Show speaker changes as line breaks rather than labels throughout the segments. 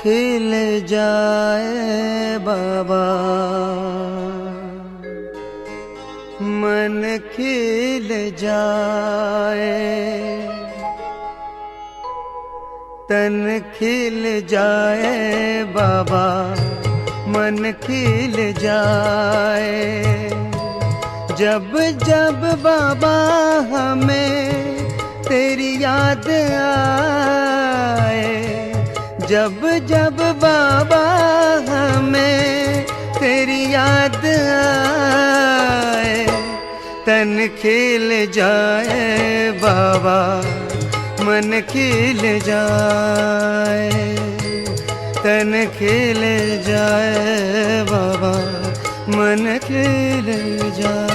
खिल जाए बाबा, मन खिल जाए, तन खिल जाए बाबा, मन खिल जाए। जब जब बाबा हमें तेरी याद आए, जब जब बाबा हमें तेरी याद आए, तन खिल जाए बाबा, मन खिल जाए, तन खिल जाए बाबा, मन खिल जाए।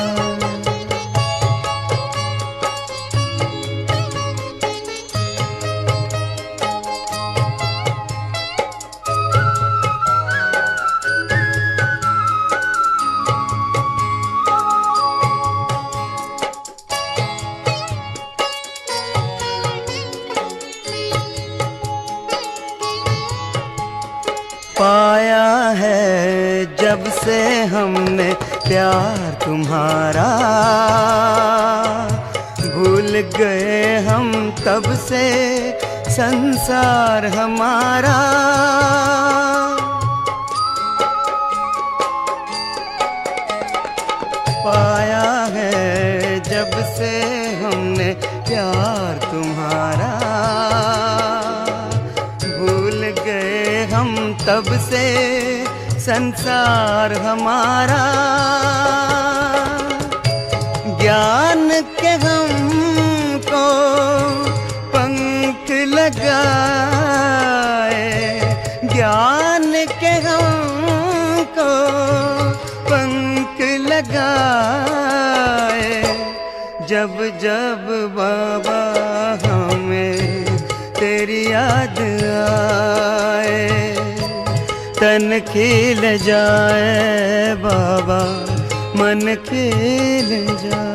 पाया है जब से हमने प्यार तुम्हारा, भूल गए हम तब से संसार हमारा। पाया है जब से हमने प्यार तुम्हारा, भूल गए हम तब से संसार हमारा। ज्ञान के हमको पंख लगाए, ज्ञान के हमको पंख लगाए। जब जब बाबा हमें तेरी याद आए, तन खिल जाए बाबा, मन खिल जाए।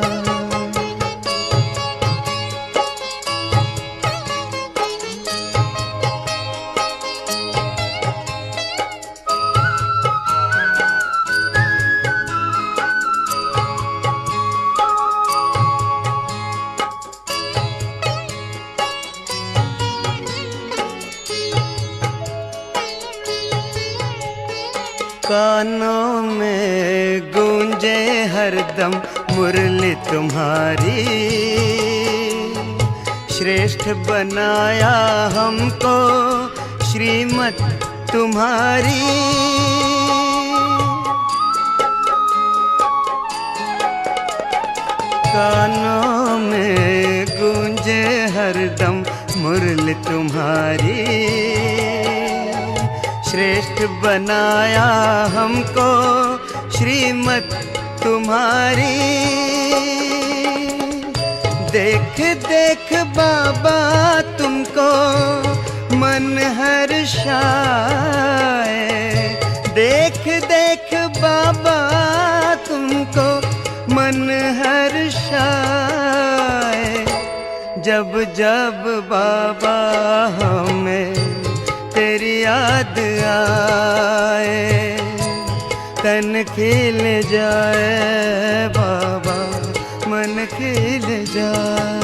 कानों में गूंजे हरदम मुरली तुम्हारी, श्रेष्ठ बनाया हमको श्रीमत तुम्हारी। कानों में गूंजे हरदम मुरली तुम्हारी, श्रेष्ठ बनाया हमको श्रीमत तुम्हारी। देख देख बाबा तुमको मन हर्षाए, देख देख बाबा तुमको मन हर्षाए। जब जब बाबा हमें तेरी याद आए, तन खिल जाए बाबा, मन खिल जाए।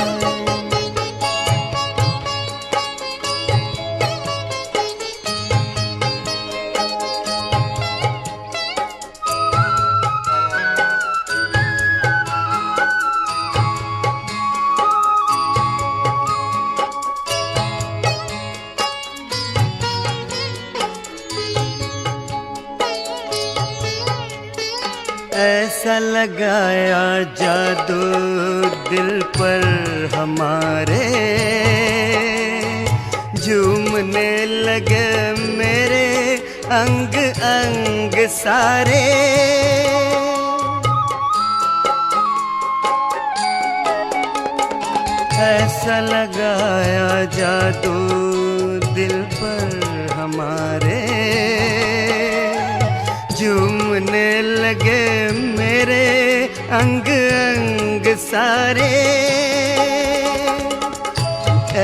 ऐसा लगाया जादू दिल पर हमारे, झूमने लगे मेरे अंग अंग सारे। ऐसा लगाया जादू दिल पर हमारे, झूमने लगे मेरे अंग अंग सारे।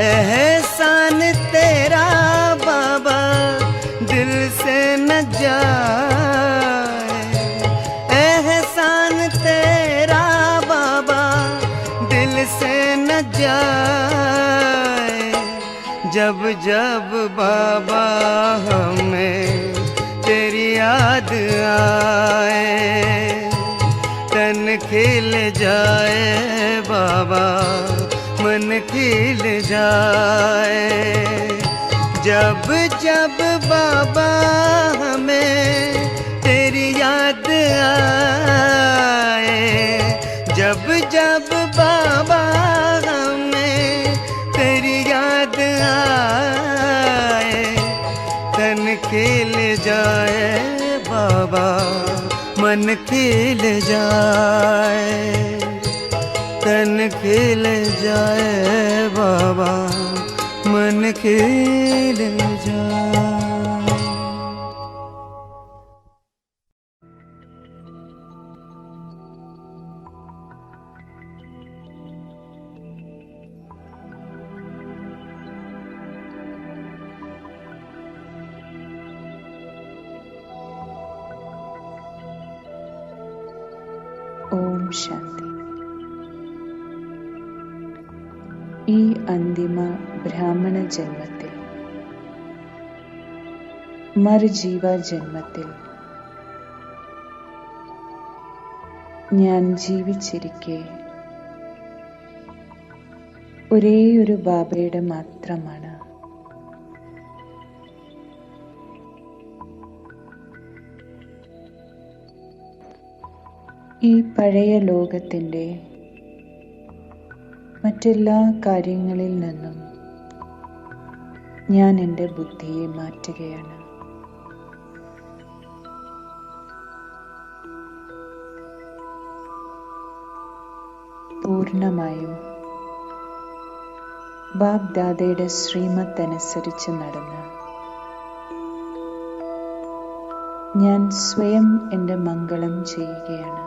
एहसान तेरा बाबा जाए, एहसान तेरा बाबा दिल से न जाए। जब जब बाबा हमें तेरी याद आए, तन खिल जाए बाबा, मन खिल जाए। जब जब बाबा हमें तेरी याद आए, जब जब बाबा हमें तेरी याद आए, तन खिल जाए बाबा, मन खिल जाए, तन खिल जाए बाबा, मन खिल जाए।
ഓം ശാന്തി. ഈ അന്തിമ ബ്രാഹ്മണ ജന്മത്തിൽ, മറുജീവ ജന്മത്തിൽ ഞാൻ ജീവിച്ചിരിക്കെ ഒരേ ഒരു ബാബയുടെ മാത്രമാണ്. ഈ പഴയ ലോകത്തിൻ്റെ മറ്റെല്ലാ കാര്യങ്ങളിൽ നിന്നും ഞാൻ എൻ്റെ ബുദ്ധിയെ മാറ്റുകയാണ്. പൂർണ്ണമായും ബാബ് ദാദയുടെ ശ്രീമത്ത് അനുസരിച്ച് നടന്ന് ഞാൻ സ്വയം എൻ്റെ മംഗളം ചെയ്യുകയാണ്.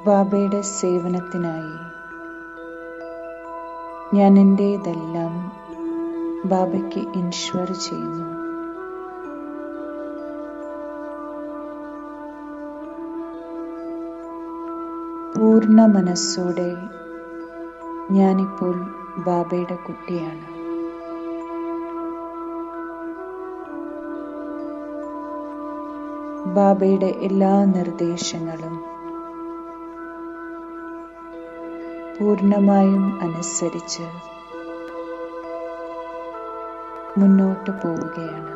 ബാബയുടെ സേവനത്തിനായി ഞാൻ എൻ്റേതെല്ലാം ബാബയ്ക്ക് ഇൻഷ്വർ ചെയ്യുന്നു. പൂർണ്ണ മനസ്സോടെ ഞാനിപ്പോൾ ബാബയുടെ കുട്ടിയാണ്. ബാബയുടെ എല്ലാ നിർദ്ദേശങ്ങളും പൂർണ്ണമായും അനുസരിച്ച് മുന്നോട്ട് പോവുകയാണ്.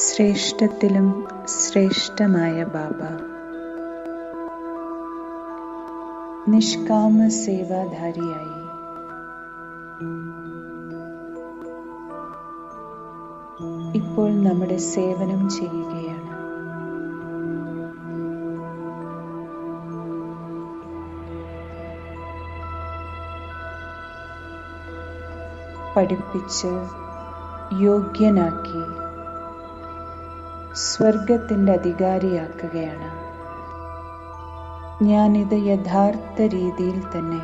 ശ്രേഷ്ഠത്തിലും ശ്രേഷ്ഠമായ ബാബ നിഷ്കാമ സേവാധാരിയായി ഇപ്പോൾ നമ്മുടെ സേവനം ചെയ്യുകയാണ്. പഠിപ്പിച്ച് യോഗ്യനാക്കി സ്വർഗത്തിൻ്റെ അധികാരിയാക്കുകയാണ്. ഞാനിത് യഥാർത്ഥ രീതിയിൽ തന്നെ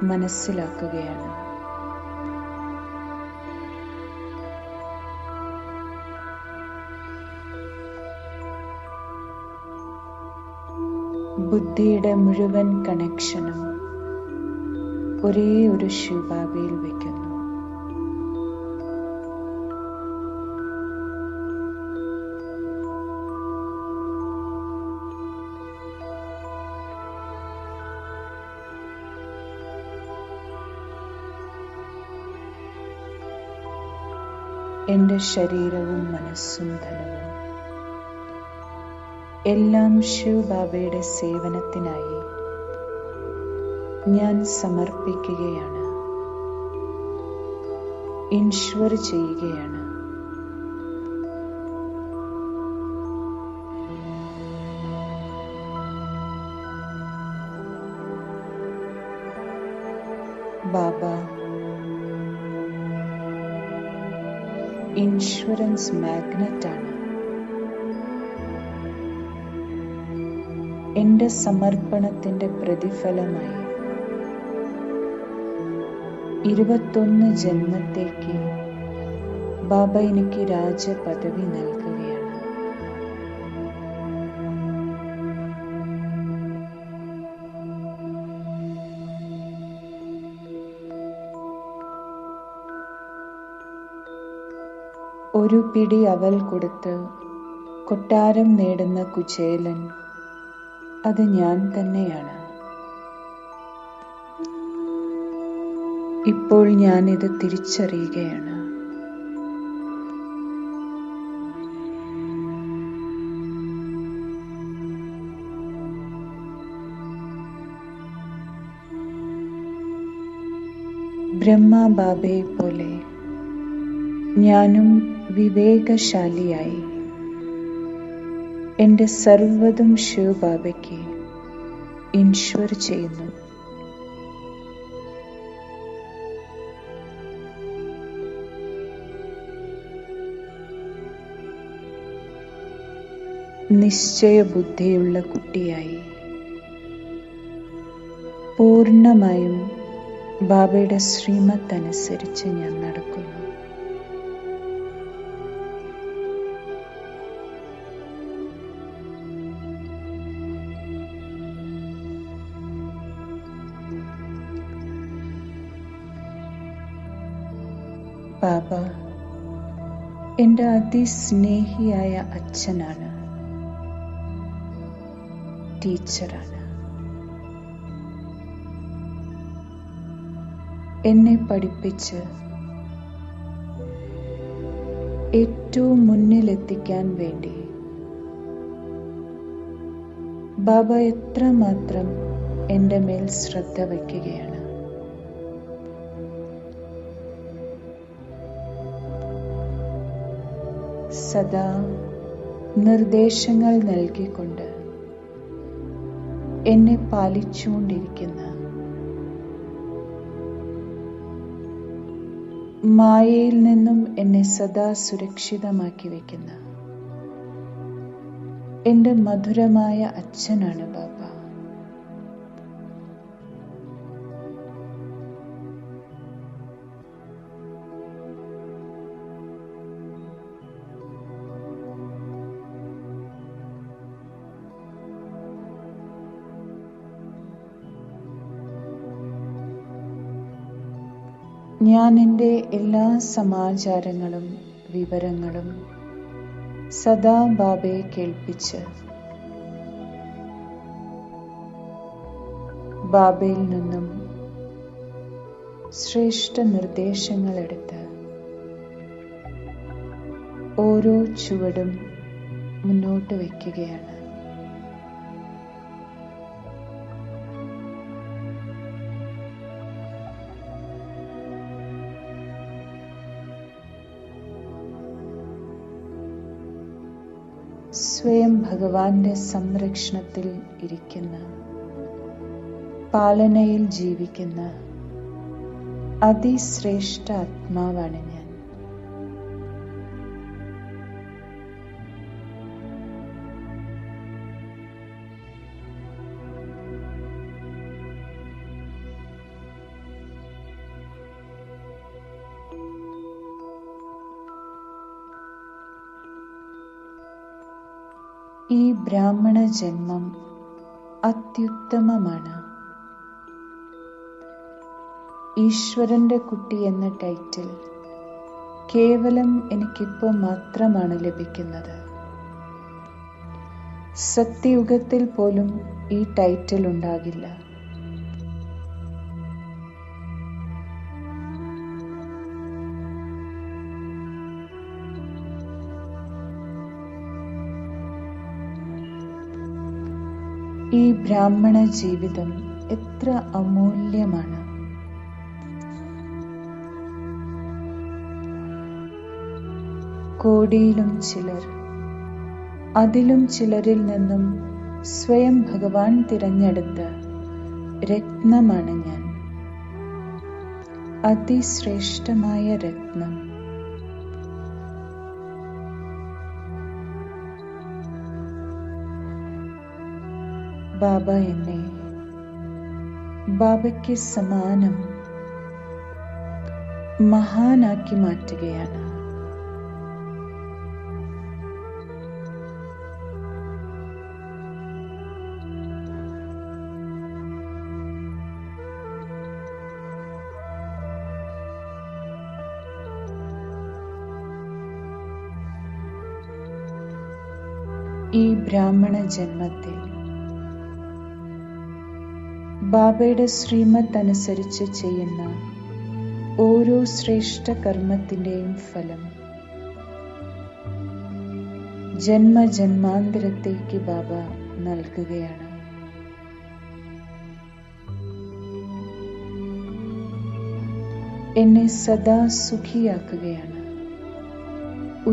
മനസ്സിലാക്കുകയാണ്. ബുദ്ധിയുടെ മുഴുവൻ കണക്ഷനും ഒരേ ഒരു ശിവബാബയിൽ വയ്ക്കുന്നു. എൻ്റെ ശരീരവും മനസ്സും ധനവും എല്ലാം ശിവബാബയുടെ സേവനത്തിനായി ഞാൻ സമർപ്പിക്കുകയാണ്, ഇൻഷ്വർ ചെയ്യുകയാണ്. ബാബ ഇൻഷുറൻസ് മാഗ്നറ്റാണ്. എന്റെ സമർപ്പണത്തിന്റെ പ്രതിഫലമായി 21 ജന്മത്തേക്ക് ബാബ എനിക്ക് രാജപദവി നൽകുകയാണ്. ഒരു പിടി അവൽ കൊടുത്ത് കൊട്ടാരം നേടുന്ന കുചേലൻ അത് ഞാൻ തന്നെയാണ്. ഇപ്പോൾ ഞാനിത് തിരിച്ചറിയുകയാണ്. ബ്രഹ്മ ബാബയെ പോലെ ഞാനും വിവേകശാലിയായി എന്റെ സർവ്വതും ശിവ ബാബയ്ക്ക് ഇൻഷുർ ചെയ്യുന്നു. നിശ്ചയ ബുദ്ധിയുള്ള കുട്ടിയായി പൂർണ്ണമായും ബാബയുടെ ശ്രീമത്ത് അനുസരിച്ച് ഞാൻ നടക്കുന്നു. ബാബ എൻ്റെ അതിസ്നേഹിയായ അച്ഛനാണ്, ടീച്ചറാണ്. എന്നെ പഠിപ്പിച്ച് ഏറ്റവും മുന്നിലെത്തിക്കാൻ വേണ്ടി ബാബ എത്രമാത്രം എൻ്റെ മേൽ ശ്രദ്ധ വയ്ക്കുകയാണ്. സദാ നിർദ്ദേശങ്ങൾ നൽകിക്കൊണ്ട് എന്നെ പാലിച്ചുകൊണ്ടിരിക്കുന്ന, മായയിൽ നിന്നും എന്നെ സദാ സുരക്ഷിതമാക്കി വയ്ക്കുന്ന എൻ്റെ മധുരമായ അച്ഛനാണ് ബാബ. ഞാൻ എൻ്റെ എല്ലാ സമാചാരങ്ങളും വിവരങ്ങളും സദാ ബാബയെ കേൾപ്പിച്ച് ബാബയിൽ നിന്നും ശ്രേഷ്ഠ നിർദ്ദേശങ്ങളെടുത്ത് ഓരോ ചുവടും മുന്നോട്ട് വയ്ക്കുകയാണ്. സ്വയം ഭഗവാന്റെ സംരക്ഷണത്തിൽ ഇരിക്കുന്ന, പാലനയിൽ ജീവിക്കുന്ന അതിശ്രേഷ്ഠ ആത്മാവാണ് ഞാൻ. ഈ ബ്രാഹ്മണ ജന്മം അത്യുത്തമമാണ്. ഈശ്വരന്റെ കുട്ടി എന്ന ടൈറ്റിൽ കേവലം എനിക്കിപ്പോൾ മാത്രമാണ് ലഭിക്കുന്നത്. സത്യയുഗത്തിൽ പോലും ഈ ടൈറ്റിൽ ഉണ്ടാകില്ല. ഈ ബ്രാഹ്മണ ജീവിതം എത്ര അമൂല്യമാണ്. കോടിയിലും ചിലർ, അതിലും ചിലരിൽ നിന്നും സ്വയം ഭഗവാൻ തിരഞ്ഞെടുത്ത രത്നമാണ് ഞാൻ. അതിശ്രേഷ്ഠമായ രത്നം. ബാബ എന്നെ ബാബയ്ക്ക് സമാനം മഹാനാക്കി മാറ്റുകയാണ്. ഈ ബ്രാഹ്മണ ജന്മത്തിൽ ബാബയുടെ ശ്രീമത്ത് അനുസരിച്ച് ചെയ്യുന്ന ഓരോ ശ്രേഷ്ഠ കർമ്മത്തിൻ്റെയും ഫലം ജന്മജന്മാന്തരത്തേക്ക് ബാബ നൽകുകയാണ്. എന്നെ സദാ സുഖിയാക്കുകയാണ്,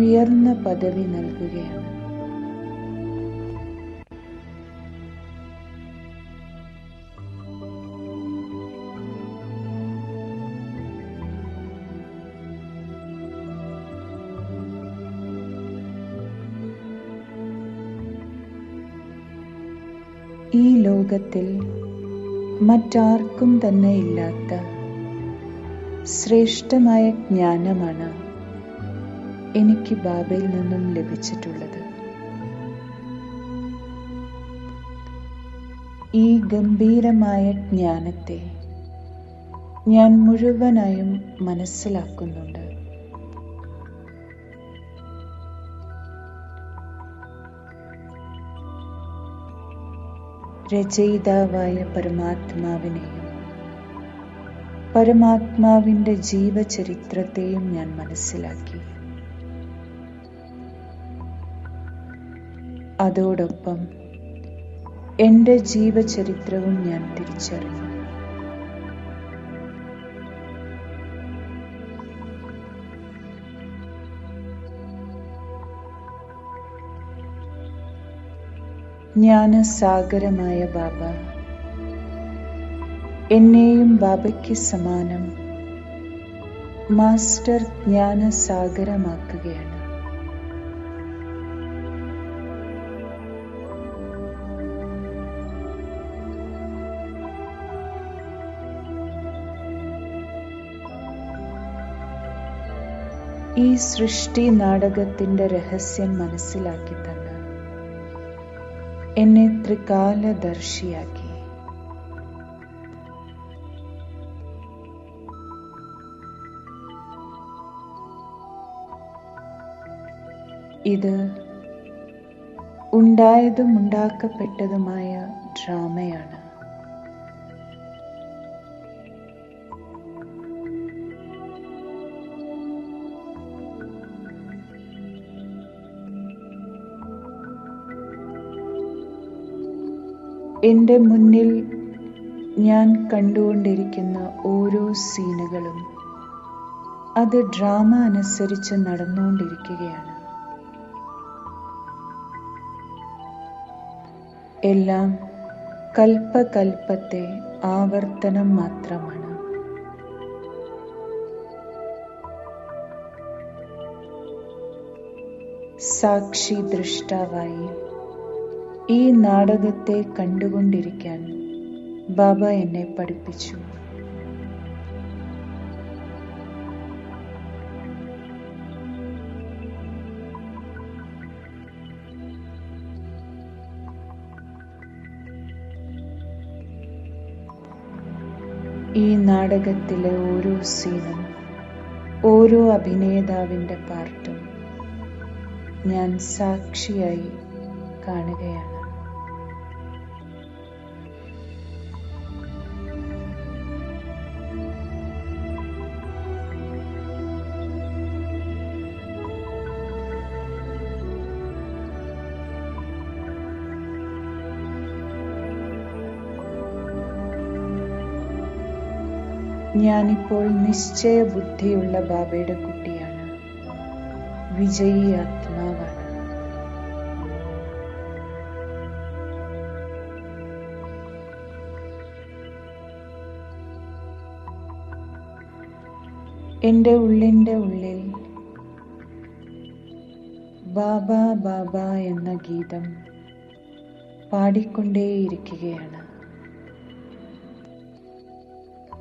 ഉയർന്ന പദവി നൽകുകയാണ്. ഈ ലോകത്തിൽ മറ്റാർക്കും തന്നെ ഇല്ലാത്ത ശ്രേഷ്ഠമായ ജ്ഞാനമാണ് എനിക്ക് ബാബയിൽ നിന്നും ലഭിച്ചിട്ടുള്ളത്. ഈ ഗംഭീരമായ ജ്ഞാനത്തെ ഞാൻ മുഴുവനായും മനസ്സിലാക്കുന്നുണ്ട്. രചയിതാവായ പരമാത്മാവിനെയും പരമാത്മാവിൻ്റെ ജീവചരിത്രത്തെയും ഞാൻ മനസ്സിലാക്കി. അതോടൊപ്പം എൻ്റെ ജീവചരിത്രവും ഞാൻ തിരിച്ചറിഞ്ഞു. ജ്ഞാനസാഗരമായ ബാബ എന്നെയും ബാബയ്ക്ക് സമാനം മാസ്റ്റർ ജ്ഞാനസാഗരമാക്കുകയാണ്. ഈ സൃഷ്ടി നാടകത്തിൻ്റെ രഹസ്യം മനസ്സിലാക്കി തന്ന് എന്നെ ത്രികാലദർശിയാക്കി. ഇത് ഉണ്ടായതും ഉണ്ടാക്കപ്പെട്ടതുമായ ഡ്രാമയാണ്. എൻ്റെ മുന്നിൽ ഞാൻ കണ്ടുകൊണ്ടിരിക്കുന്ന ഓരോ സീനുകളും അത് ഡ്രാമ അനുസരിച്ച് നടന്നുകൊണ്ടിരിക്കുകയാണ്. എല്ലാം കൽപ്പകൽപ്പത്തെ ആവർത്തനം മാത്രമാണ്. സാക്ഷി ദൃഷ്ടാവായി ഈ നാടകത്തെ കണ്ടുകൊണ്ടിരിക്കാൻ ബാബ എന്നെ പഠിപ്പിച്ചു. ഈ നാടകത്തിലെ ഓരോ സീനും, ഓരോ അഭിനേതാവിൻ്റെ പാർട്ടും ഞാൻ സാക്ഷിയായി കാണുകയാണ്. ഞാനിപ്പോൾ നിശ്ചയ ബുദ്ധിയുള്ള ബാബയുടെ കുട്ടിയാണ്, വിജയി ആത്മാവാണ്. എൻ്റെ ഉള്ളിൻ്റെ ഉള്ളിൽ ബാബ ബാബ എന്ന ഗീതം പാടിക്കൊണ്ടേയിരിക്കുകയാണ്.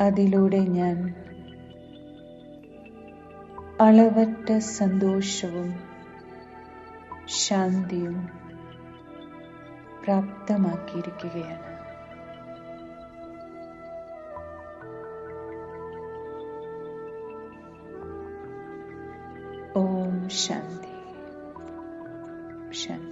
അതിലൂടെ ഞാൻ അളവറ്റ സന്തോഷവും ശാന്തിയും പ്രാപ്തമാക്കിയിരിക്കുകയാണ്. ഓം ശാന്തി ശാന്തി.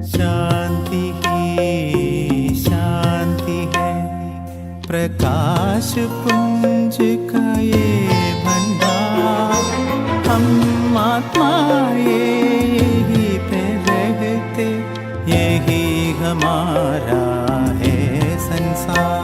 शांति ही शांति है, प्रकाश पुंज का ये भंडार। हम आत्माएं यही पे रहते, यही हमारा है संसार।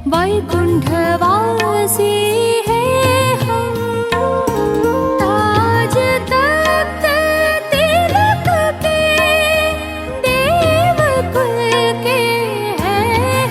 वैकुंठवासी है हम, ताज तख्त तिलक के देवकुल के हैं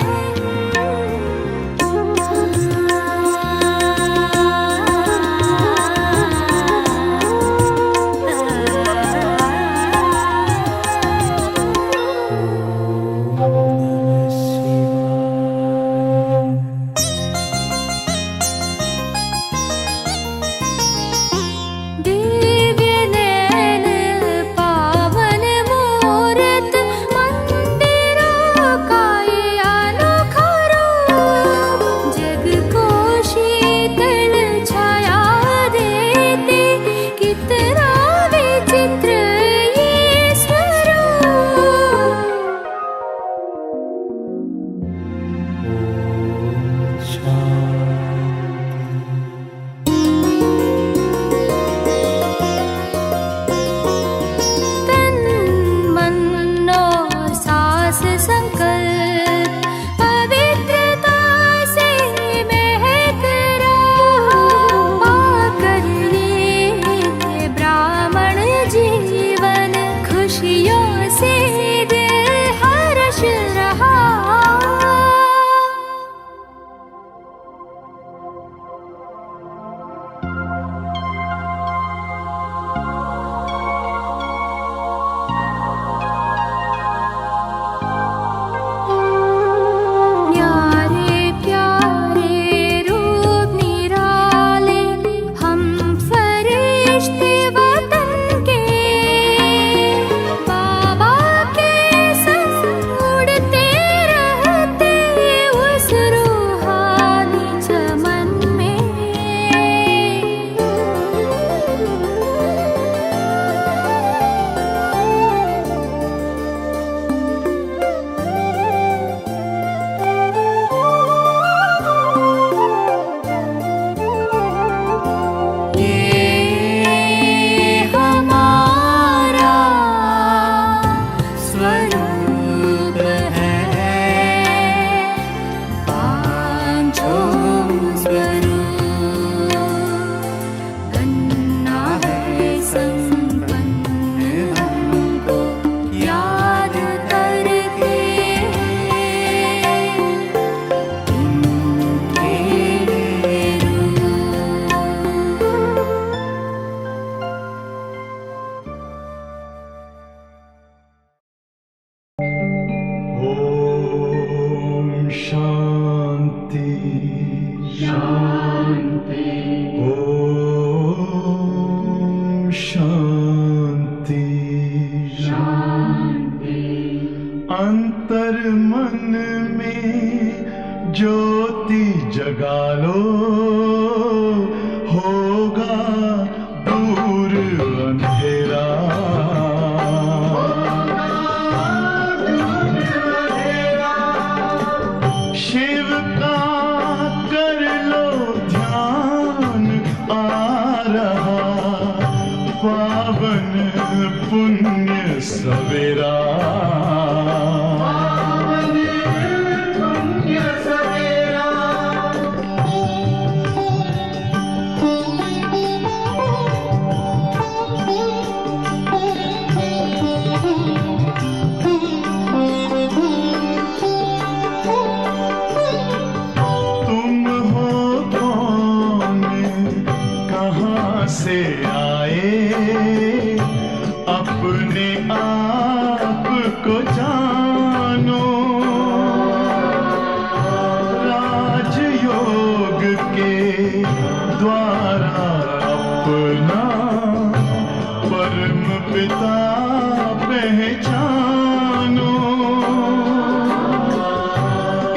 अंतर मन में ज्योति जगा लो, होगा दूर अंधेरा। शिव का कर लो ध्यान, आ रहा पावन पुण्य सवेरा। से आए अपने आप को जानो, पहचानो,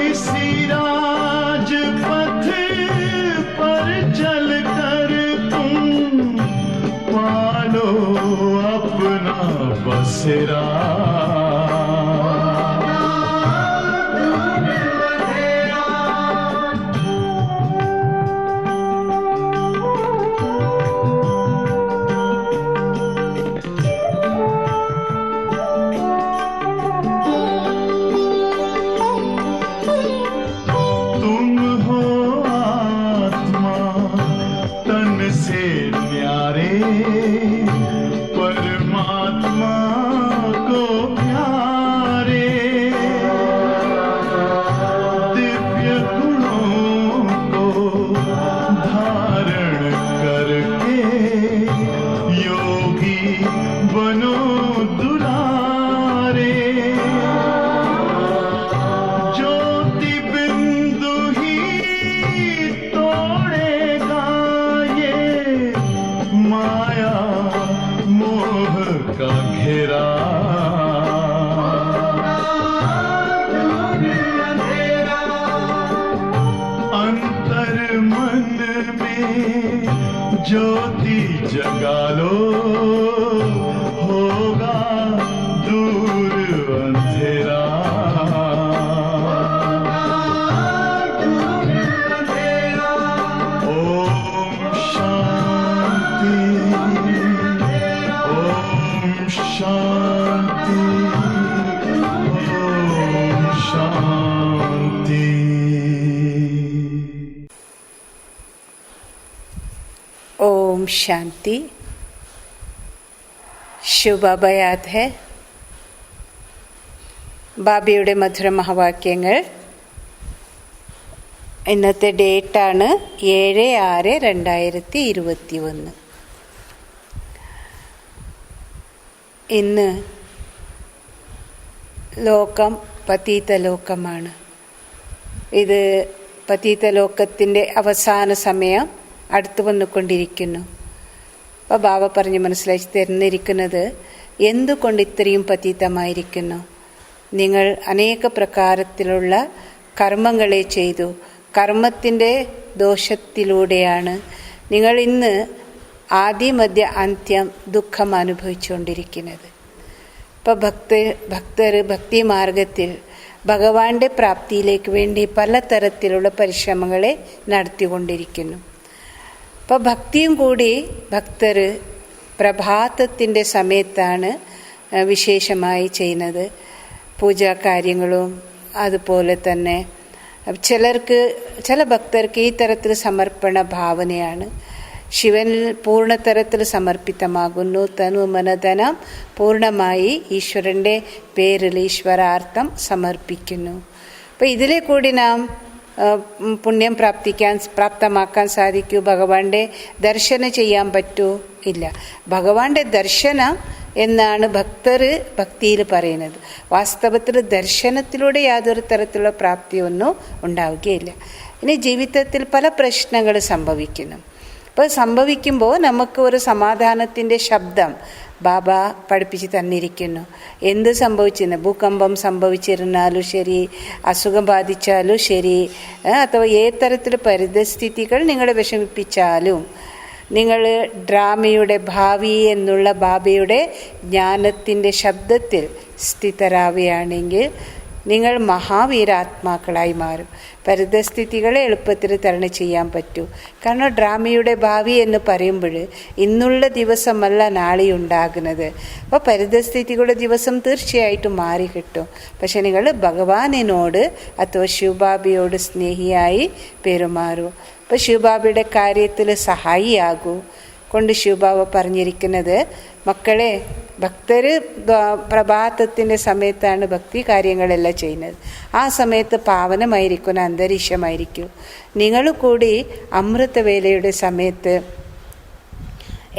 इसी राजपथ पर चलकर तुम पालो अपना बसेरा। परमात्मा को प्यारे, दिव्य गुणों को धारण करके योगी बनो दुलारे। ज्योति बिंदु ही तोड़ेगा ये माया मोह का घेरा। अंतर मन में ज्योति जगा लो, होगा दूर अंधेरा। ओम शांति, शांति, ओम शांति।
ओम शांति। ശിവബാബ യാദ് ഹെ. ബാബയുടെ മധുര മഹാവാക്യങ്ങൾ. ഇന്നത്തെ ഡേറ്റാണ് 7/6/2021. ഇന്ന് ലോകം പതീത ലോകമാണ്. ഇത് പതീത ലോകത്തിൻ്റെ അവസാന സമയം അടുത്തു വന്നുകൊണ്ടിരിക്കുന്നു. അപ്പോൾ ബാബ പറഞ്ഞ് മനസ്സിലാക്കി തരുന്നിരിക്കുന്നത് എന്തുകൊണ്ട് ഇത്രയും പതീതമായിരിക്കുന്നു. നിങ്ങൾ അനേക പ്രകാരത്തിലുള്ള കർമ്മങ്ങളെ ചെയ്തു. കർമ്മത്തിൻ്റെ ദോഷത്തിലൂടെയാണ് നിങ്ങൾ ഇന്ന് ആദിമധ്യ അന്ത്യം ദുഃഖം അനുഭവിച്ചുകൊണ്ടിരിക്കുന്നത്. ഇപ്പോൾ ഭക്തർ ഭക്തി മാർഗത്തിൽ ഭഗവാന്റെ പ്രാപ്തിയിലേക്ക് വേണ്ടി പലതരത്തിലുള്ള പരിശ്രമങ്ങളെ നടത്തിക്കൊണ്ടിരിക്കുന്നു. അപ്പോൾ ഭക്തിയും കൂടി ഭക്തർ പ്രഭാതത്തിൻ്റെ സമയത്താണ് വിശേഷമായി ചെയ്യുന്നത്. പൂജാ കാര്യങ്ങളും അതുപോലെ തന്നെ ചില ഭക്തർക്ക് ഈ തരത്തിൽ സമർപ്പണ ഭാവനയാണ്. ശിവനിൽ പൂർണ്ണതരത്തിൽ സമർപ്പിതമാകുന്നു. തനു മനധനം പൂർണ്ണമായി ഈശ്വരൻ്റെ പേരിൽ ഈശ്വരാർത്ഥം സമർപ്പിക്കുന്നു. അപ്പോൾ ഇതിലെ കൂടി നാം പുണ്യം പ്രാപ്തമാക്കാൻ സാധിക്കൂ. ഭഗവാന്റെ ദർശനം ചെയ്യാൻ പറ്റൂ? ഇല്ല. ഭഗവാന്റെ ദർശനം എന്നാണ് ഭക്തർ ഭക്തിയിൽ പറയുന്നത്. വാസ്തവത്തിൽ ദർശനത്തിലൂടെ യാതൊരു തരത്തിലുള്ള പ്രാപ്തിയൊന്നും ഉണ്ടാവുകയില്ല. ഇനി ജീവിതത്തിൽ പല പ്രശ്നങ്ങൾ സംഭവിക്കുന്നു. അപ്പോൾ സംഭവിക്കുമ്പോൾ നമുക്ക് ഒരു സമാധാനത്തിൻ്റെ ശബ്ദം ബാബ പഠിപ്പിച്ച് തന്നിരിക്കുന്നു. എന്ത് സംഭവിച്ചിരുന്നു, ഭൂകമ്പം സംഭവിച്ചിരുന്നാലും ശരി, അസുഖം ബാധിച്ചാലും ശരി, അഥവാ ഏത് തരത്തിൽ പരിതസ്ഥിതികൾ നിങ്ങളെ വിഷമിപ്പിച്ചാലും നിങ്ങൾ ഡ്രാമയുടെ ഭാവി എന്നുള്ള ബാബയുടെ ജ്ഞാനത്തിൻ്റെ ശബ്ദത്തിൽ സ്ഥിതരാവുകയാണെങ്കിൽ നിങ്ങൾ മഹാവീരാത്മാക്കളായി മാറും. പരിതസ്ഥിതികളെ എളുപ്പത്തിൽ തരണം ചെയ്യാൻ പറ്റൂ. കാരണം ഡ്രാമയുടെ ഭാവി എന്ന് പറയുമ്പോൾ ഇന്നുള്ള ദിവസമല്ല നാളെ ഉണ്ടാകുന്നത്. അപ്പോൾ പരിതസ്ഥിതികളുടെ ദിവസം തീർച്ചയായിട്ടും മാറി കിട്ടും. പക്ഷെ നിങ്ങൾ ഭഗവാനിനോട് അഥവാ ശിവബാബയോട് സ്നേഹിയായി പെരുമാറൂ. അപ്പോൾ ശിവബാബയുടെ കാര്യത്തിൽ സഹായിയാകൂ. കൊണ്ട് ശിവബാബ പറഞ്ഞിരിക്കുന്നത്, മക്കളെ, ഭക്തർ പ്രഭാതത്തിൻ്റെ സമയത്താണ് ഭക്തി കാര്യങ്ങളെല്ലാം ചെയ്യുന്നത്. ആ സമയത്ത് പാവനമായിരിക്കുന്ന അന്തരീക്ഷമായിരിക്കും. നിങ്ങൾ കൂടി അമൃതവേലയുടെ സമയത്ത്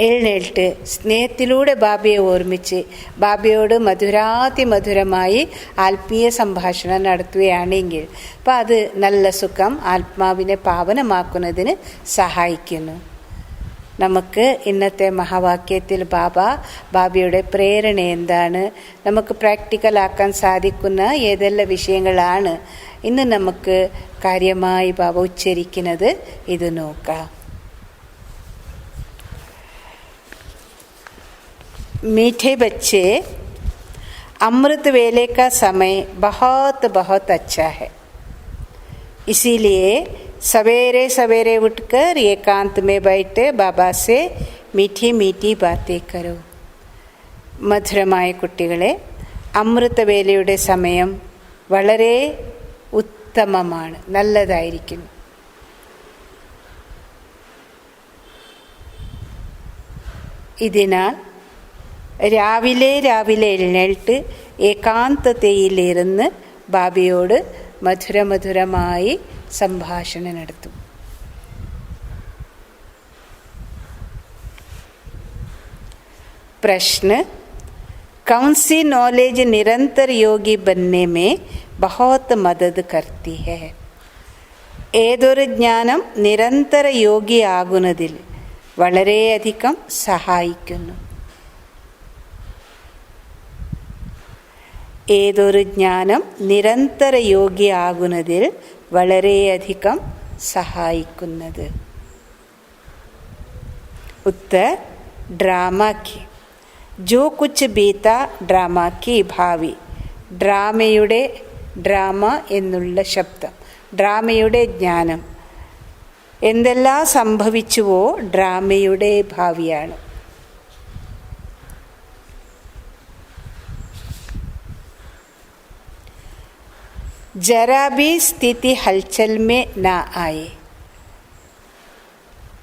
എഴുന്നേൽട്ട് സ്നേഹത്തിലൂടെ ബാബയെ ഓർമ്മിച്ച് ബാബയോട് മധുരാതിമധുരമായി ആത്മീയ സംഭാഷണം നടത്തുകയാണെങ്കിൽ അപ്പോൾ അത് നല്ല സുഖം ആത്മാവിനെ പാവനമാക്കുന്നതിന് സഹായിക്കുന്നു. നമുക്ക് ഇന്നത്തെ മഹാവാക്യത്തിൽ ബാബയുടെ പ്രേരണ എന്താണ്, നമുക്ക് പ്രാക്ടിക്കലാക്കാൻ സാധിക്കുന്ന ഏതെല്ലാം വിഷയങ്ങളാണ് ഇന്ന് നമുക്ക് കാര്യമായി ബാബ ഉച്ചരിക്കുന്നത്, ഇത് നോക്കാം. मीठे बच्चे, अमृत वेले का समय बहुत बहुत अच्छा है. इसीलिए सवेरे सवेरे उठकर एकांत में बैठे बाबा से मीठी मीठी बातें करो. മധുരമായ കുട്ടികളെ, അമൃതവേലയുടെ സമയം വളരെ ഉത്തമമാണ്, നല്ലതായിരിക്കുന്നു. ഇതിനാൽ രാവിലെ എഴുന്നേറ്റ് ഏകാന്തതയിലിരുന്ന് ബാബയോട് മധുരമധുരമായി സംഭാഷണം നടത്തും. प्रश्न, कौन सी नॉलेज निरंतर योगी बनने में बहुत मदद करती है? ഏതൊരു ജ്ഞാനം നിരന്തര യോഗിയാകുന്നതിൽ വളരെയധികം സഹായിക്കുന്നു? ഏതൊരു ജ്ഞാനം നിരന്തര യോഗിയാകുന്നതിൽ വളരെയധികം സഹായിക്കുന്നത്? उत्तर, ड्रामा की. जो कुछ बीता ड्रामा की भावी. ഡ്രാമയുടെ, ഡ്രാമ എന്നുള്ള ശബ്ദം, ഡ്രാമയുടെ ജ്ഞാനം. എന്തെല്ലാം സംഭവിച്ചുവോ ഡ്രാമയുടെ ഭാവിയാണ്. जरा भी स्थिति हलचल में न आए.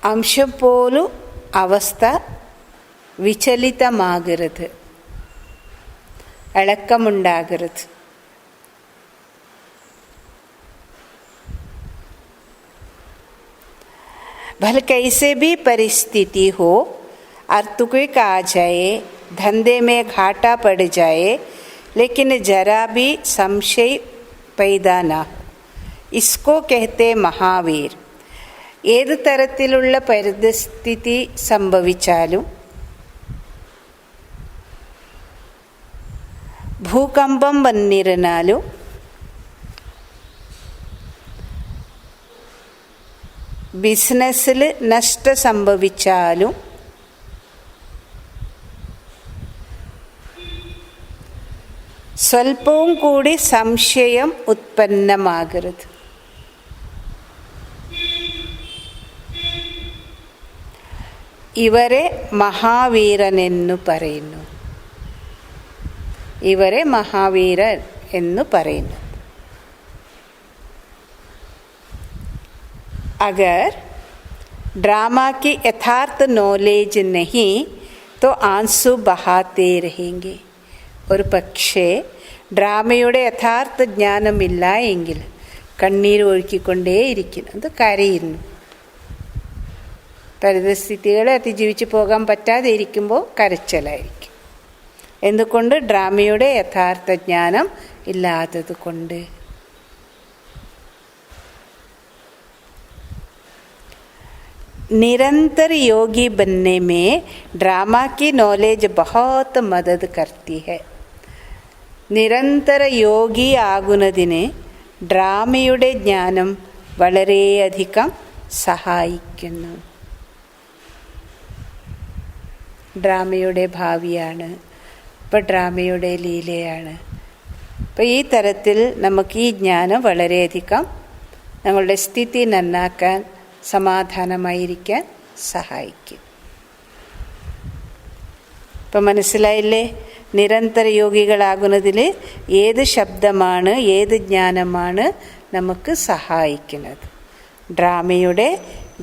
अंशം പോലും അവസ്ഥ വിചലിതമാകരുത്, ഇളക്കമുണ്ടാകരുത്. भले कैसे भी परिस्थिति हो, अर्थक्वेक आ जाए, धंधे में घाटा पड़ जाए, लेकिन जरा भी संशय पैदा ना हो, इसको कहते മഹാവീർ. ഏത് തരത്തിലുള്ള പരിസ്ഥിതി സംഭവിച്ചാലും, ഭൂകമ്പം വന്നിരുന്നാലും, ബിസിനസ്സിൽ നഷ്ടം സംഭവിച്ചാലും, സ്വല്പവും കൂടി സംശയം ഉത്പന്നമാകരുത്. ഇവരെ മഹാവീരനെന്നു പറയുന്നു. ഇവരെ മഹാവീരൻ എന്നു പറയുന്നു. अगर ड्रामा की यथार्थ नॉलेज नहीं तो आंसू बहाते रहेंगे. ഒരു പക്ഷേ ഡ്രാമയുടെ യഥാർത്ഥ ജ്ഞാനമില്ല എങ്കിൽ കണ്ണീർ ഒഴുക്കിക്കൊണ്ടേയിരിക്കുന്നു, അത് കരയുന്നു. പരിതസ്ഥിതികളെ അതിജീവിച്ച് പോകാൻ പറ്റാതെ ഇരിക്കുമ്പോൾ കരച്ചിലായിരിക്കും. എന്തുകൊണ്ട്? ഡ്രാമയുടെ യഥാർത്ഥ ജ്ഞാനം ഇല്ലാത്തത് കൊണ്ട്. निरंतर योगी बनने में ड्रामा की नॉलेज बहुत मदद करती है. നിരന്തര യോഗി ആകുന്നതിന് ഡ്രാമയുടെ ജ്ഞാനം വളരെയധികം സഹായിക്കുന്നു. ഡ്രാമയുടെ ഭാവിയാണ്, ഇപ്പോൾ ഡ്രാമയുടെ ലീലയാണ്. അപ്പോൾ ഈ തരത്തിൽ നമുക്ക് ഈ ജ്ഞാനം വളരെയധികം ഞങ്ങളുടെ സ്ഥിതി നന്നാക്കാൻ, സമാധാനമായിരിക്കാൻ സഹായിക്കും. ഇപ്പം മനസ്സിലായില്ലേ? നിരന്തര യോഗികളാകുന്നതിൽ ഏത് ശബ്ദമാണ്, ഏത് ജ്ഞാനമാണ് നമുക്ക് സഹായിക്കുന്നത്? ഡ്രാമയുടെ,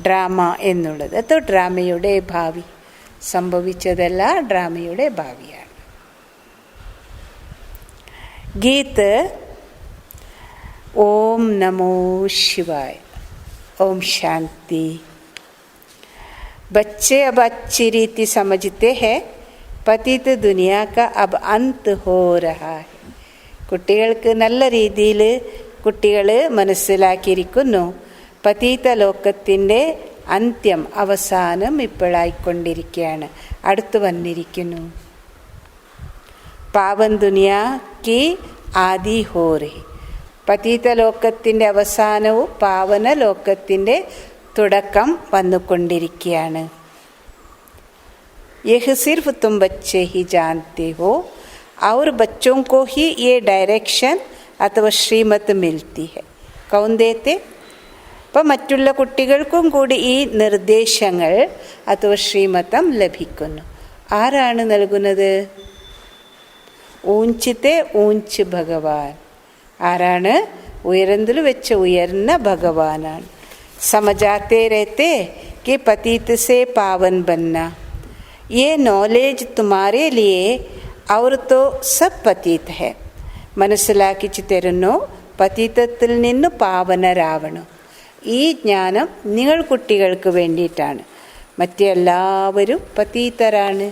ഡ്രാമ എന്നുള്ളത് അതോ ഡ്രാമയുടെ ഭാവി. സംഭവിച്ചതല്ല, ഡ്രാമയുടെ ഭാവിയാണ്. ഗീത്. ഓം നമോ ശിവായ. ओम शांति. बच्चे अब अच्छी रीति समझते हैं पतित दुनिया का अब अंत हो रहा है. കുട്ടികൾക്ക് നല്ല രീതിയിൽ കുട്ടികൾ മനസ്സിലാക്കിയിരിക്കുന്നു പതീത ലോകത്തിൻ്റെ അന്ത്യം അവസാനം ഇപ്പോഴായിക്കൊണ്ടിരിക്കുകയാണ്, അടുത്തു വന്നിരിക്കുന്നു. പാവൻ ദുനിയാ കി ആദി ഹോ രഹി. പതീത ലോകത്തിൻ്റെ അവസാനവും പാവന ലോകത്തിൻ്റെ തുടക്കം വന്നുകൊണ്ടിരിക്കുകയാണ്. यह सिर्फ तुम बच्चे ही जानते हो और बच्चों को ही ये डायरेक्शन अथवा श्रीमत मिलती है. कौन देते? അപ്പം മറ്റുള്ള കുട്ടികൾക്കും കൂടി ഈ നിർദ്ദേശങ്ങൾ അഥവാ ശ്രീമതം ലഭിക്കുന്നു. ആരാണ് നൽകുന്നത്? ഊഞ്ചിത്തെ ഊഞ്ച് ഭഗവാൻ. ആരാണ്? ഉയർന്നതിൽ വെച്ച് ഉയർന്ന ഭഗവാനാണ്. സമജാത്തെ രഹത്തെ कि पतित से पावन बनना ये नॉलेज तुम्हारे लिए और तो सब पतित है. മനസ്സിലാക്കിച്ചു തരുന്നു, പതിതത്തിൽ നിന്ന് പാവനരാവണം. ഈ ജ്ഞാനം നിങ്ങൾ കുട്ടികൾക്ക് വേണ്ടിയിട്ടാണ്, മറ്റെല്ലാവരും പതീതരാണ്.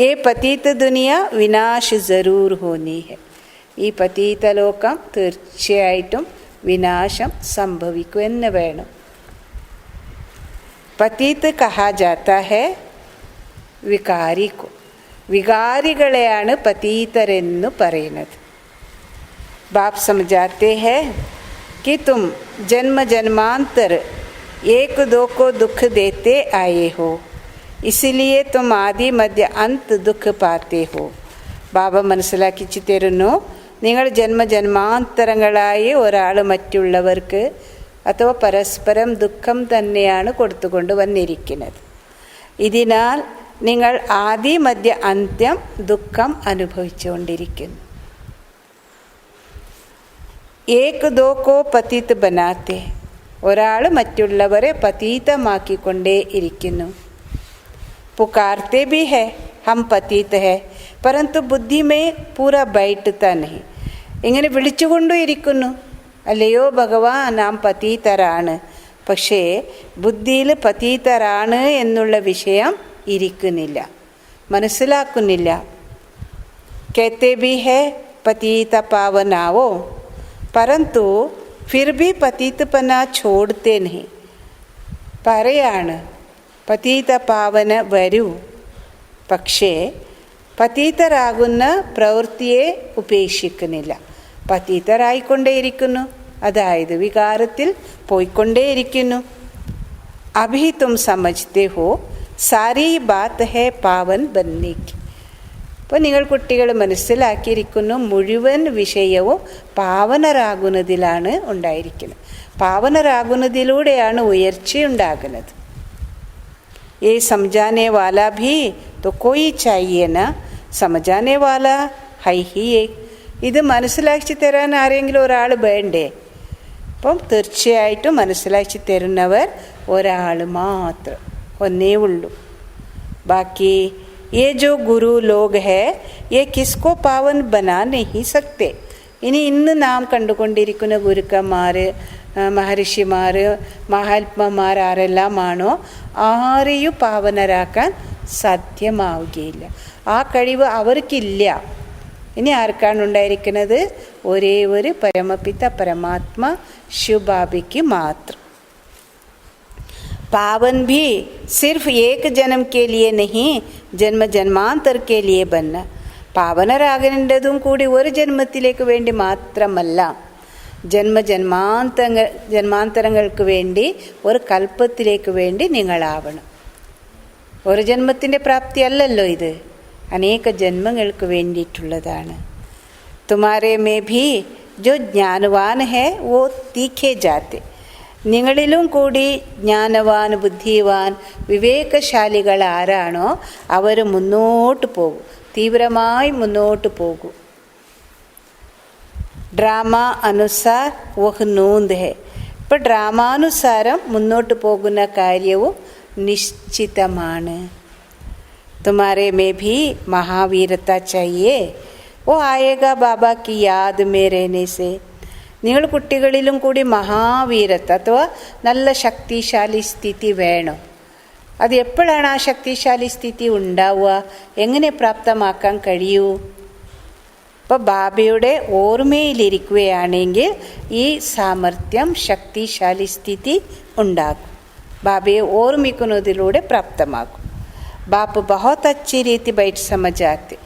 ये पतित दुनिया विनाश जरूर होनी है. ഈ പതീത ലോകം തീർച്ചയായിട്ടും വിനാശം സംഭവിക്കുമെന്ന് വേണം. പതീത് കഹാ ജാതാ ഹെ വികാരിക്കോ. വികാരികളെയാണ് പതീതരെന്ന് പറയുന്നത്. ബാപ് സമझाते हैं कि तुम जन्म जन्मांतर एक दो को दुख देते आए हो, इसलिए तुम आदि मध्य अंत दुख पाते हो. ബാബ മനസ്സിലാക്കിച്ചു തരുന്നു, നിങ്ങൾ ജന്മജന്മാന്തരങ്ങളായി ഒരാൾ മറ്റുള്ളവർക്ക് അഥവാ പരസ്പരം ദുഃഖം തന്നെയാണ് കൊടുത്തുകൊണ്ട് വന്നിരിക്കുന്നത്. ഇതിനാൽ നിങ്ങൾ ആദി മധ്യ അന്ത്യം ദുഃഖം അനുഭവിച്ചുകൊണ്ടിരിക്കുന്നു. ഏക് ദോ കോ പതിത് ബനാത്തെ. ഒരാൾ മറ്റുള്ളവരെ പതീതമാക്കിക്കൊണ്ടേ ഇരിക്കുന്നു. പുകാർത്തെ ഭി ഹെ ഹം പതീത് ഹെ പരന്തു ബുദ്ധി മേ പൂര ബൈഠതാ നഹി. ഇങ്ങനെ വിളിച്ചുകൊണ്ടും ഇരിക്കുന്നു, അല്ലയോ ഭഗവാൻ നാം പതീതരാണ്, പക്ഷേ ബുദ്ധിയിൽ പതീതരാണ് എന്നുള്ള വിഷയം ഇരിക്കുന്നില്ല, മനസ്സിലാക്കുന്നില്ല. कहते भी है पतित पावनाओ परंतु फिर भी पतितपना छोड़ते नहीं. പറയാണ് പതീത പാവന വരൂ, പക്ഷേ പതീതരാകുന്ന പ്രവൃത്തിയെ ഉപേക്ഷിക്കുന്നില്ല, പതീതരായിക്കൊണ്ടേയിരിക്കുന്നു, അതായത് വികാരത്തിൽ പോയിക്കൊണ്ടേയിരിക്കുന്നു. അഭി തും സമജ്തേ ഹോ സാരി ബാത്ത് ഹേ പാവൻ ബന്നേക്ക്. അപ്പോൾ നിങ്ങൾ കുട്ടികൾ മനസ്സിലാക്കിയിരിക്കുന്നു, മുഴുവൻ വിഷയവും പാവനരാകുന്നതിലാണ് ഉണ്ടായിരിക്കുന്നത്. പാവനരാകുന്നതിലൂടെയാണ് ഉയർച്ചയുണ്ടാകുന്നത്. ये समझाने वाला भी तो कोई चाहिए ना, समझाने वाला है ही एक. ഇത് മനസ്സിലാക്കി തരാൻ ആരെങ്കിലും ഒരാൾ വേണ്ടേ? അപ്പം തീർച്ചയായിട്ടും മനസ്സിലാക്കി തരുന്നവർ ഒരാൾ മാത്രം, ഒന്നേ ഉള്ളൂ. ബാക്കി ये जो गुरु लोग है ये किसको पावन बना नहीं सकते. ഇനി ഇന്ന് നാം കണ്ടുകൊണ്ടിരിക്കുന്ന ഗുരുക്കന്മാർ, മഹർഷിമാർ, മഹാത്മാമാർ ആരെല്ലാമാണോ ആരെയും പാവനരാക്കാൻ സാധ്യമാവുകയില്ല. ആ കഴിവ് അവർക്കില്ല. ഇനി ആർക്കാണ് ഉണ്ടായിരിക്കുന്നത്? ഒരേ ഒരു പരമപിത പരമാത്മ ശിവബാബയ്ക്ക് മാത്രം. पावन भी सिर्फ एक जन्म के लिए नहीं जन्म जन्मांतर के लिए बनना. പാവനരാകേണ്ടതും കൂടി ഒരു ജന്മത്തിലേക്ക് വേണ്ടി മാത്രമല്ല, ജന്മാന്തരങ്ങൾക്ക് വേണ്ടി, ഒരു കൽപ്പത്തിലേക്ക് വേണ്ടി നിങ്ങളാവണം. ഒരു ജന്മത്തിൻ്റെ പ്രാപ്തി അല്ലല്ലോ ഇത്, അനേക ജന്മങ്ങൾക്ക് വേണ്ടിയിട്ടുള്ളതാണ്. തുമാരെ മേ ഭി ജോ ജ്ഞാനവാൻ ഹേ വോ തീഖേ ജാത്തെ. നിങ്ങളിലും കൂടി ജ്ഞാനവാൻ, ബുദ്ധിവാൻ, വിവേകശാലികൾ ആരാണോ അവർ മുന്നോട്ട് പോകും, തീവ്രമായി മുന്നോട്ട് പോകും. ഡ്രാമ അനുസാർ വഹ് നൂന്ത് ഹെ. ഇപ്പം ഡ്രാമാനുസാരം മുന്നോട്ട് പോകുന്ന കാര്യവും നിശ്ചിതമാണ്. തുമാരെ മേ ഭി മഹാവീരത ചാഹിയേ വോ ആയേഗാ ബാബാ കി യാദ് മേ രഹനെ സേ. നിങ്ങൾ കുട്ടികളിലും കൂടി മഹാവീരത അഥവാ നല്ല ശക്തിശാലി സ്ഥിതി വേണം. അത് എപ്പോഴാണ് ആ ശക്തിശാലി സ്ഥിതി ഉണ്ടാവുക? എങ്ങനെ പ്രാപ്തമാക്കാൻ കഴിയൂ? അപ്പോൾ ബാബയുടെ ഓർമ്മയിലിരിക്കുകയാണെങ്കിൽ ഈ സാമർഥ്യം ശക്തിശാലി സ്ഥിതി ഉണ്ടാകും. ബാബയെ ഓർമ്മിക്കുന്നതിലൂടെ പ്രാപ്തമാകും. ബാപ്പ് ബഹുത് അച്ചി രീതി ബൈറ്റ് സമജാത്തെ.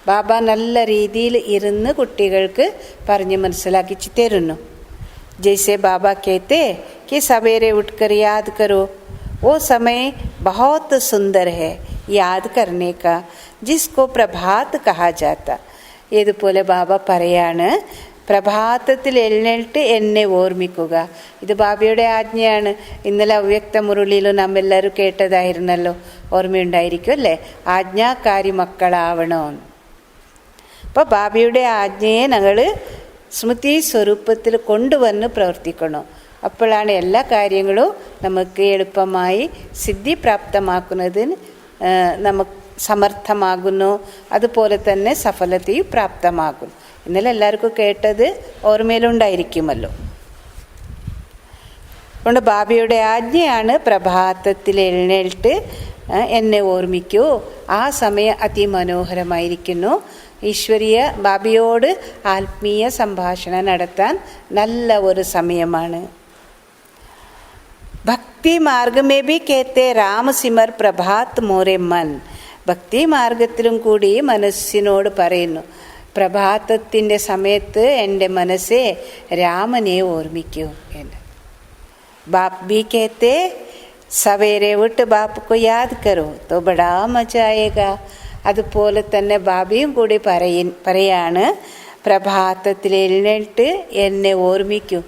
ബാബ നല്ല രീതിയിൽ ഇരുന്ന് കുട്ടികൾക്ക് പറഞ്ഞ് മനസ്സിലാക്കി തരുന്നു. जैसे बाबा कहते कि सवेरे उठकर याद करो, वो समय बहुत सुंदर है याद करने का, जिसको प्रभात कहा जाता. ഇതുപോലെ ബാബ പറയാണ്, പ്രഭാതത്തിൽ എഴുന്നേറ്റ് എന്നെ ഓർമ്മിക്കുക. ഇത് ബാബയുടെ ആജ്ഞയാണ്. ഇന്നലെ അവ്യക്ത മുരളിയിലും നമ്മെല്ലാവരും കേട്ടതായിരുന്നല്ലോ, ഓർമ്മയുണ്ടായിരിക്കും അല്ലേ? ആജ്ഞാകാരി മക്കളാവണമെന്ന്. അപ്പോൾ ബാബയുടെ ആജ്ഞയെ ഞങ്ങൾ സ്മൃതി സ്വരൂപത്തിൽ കൊണ്ടുവന്ന് പ്രവർത്തിക്കണം. അപ്പോഴാണ് എല്ലാ കാര്യങ്ങളും നമുക്ക് എളുപ്പമായി സിദ്ധി പ്രാപ്തമാക്കുന്നതിന് നമുക്ക് സമർത്ഥമാകുന്നു. അതുപോലെ തന്നെ സഫലതയും പ്രാപ്തമാകും. ഇന്നലെ എല്ലാവർക്കും കേട്ടത് ഓർമ്മയിലുണ്ടായിരിക്കുമല്ലോ. അതുകൊണ്ട് ബാബയുടെ ആജ്ഞയാണ് പ്രഭാതത്തിൽ എഴുന്നേറ്റ് എന്നെ ഓർമ്മിക്കൂ. ആ സമയം അതിമനോഹരമായിരിക്കുന്നു. ഈശ്വരീയ ബാബയോട് ആത്മീയ സംഭാഷണം നടത്താൻ നല്ല ഒരു സമയമാണ്. ഭക്തി മാർഗമേ ബി കേത്തെ രാമ സിമർ പ്രഭാത് മോരെ മൻ. ഭക്തി മാർഗത്തിലും കൂടി മനസ്സിനോട് പറയുന്നു, പ്രഭാതത്തിൻ്റെ സമയത്ത് എൻ്റെ മനസ്സെ രാമനെ ഓർമ്മിക്കൂ എന്ന്. ബാപ്പ് ബി കേത്തെ സവേരെ ഉട്ട് ബാപ്പ് കോ യാദ് കരോ തോ ബഡാ മജായേഗ. അതുപോലെ തന്നെ ബാബയും കൂടി പറയാണ്, പ്രഭാതത്തിൽ എഴുന്നേറ്റ് എന്നെ ഓർമ്മിക്കൂ,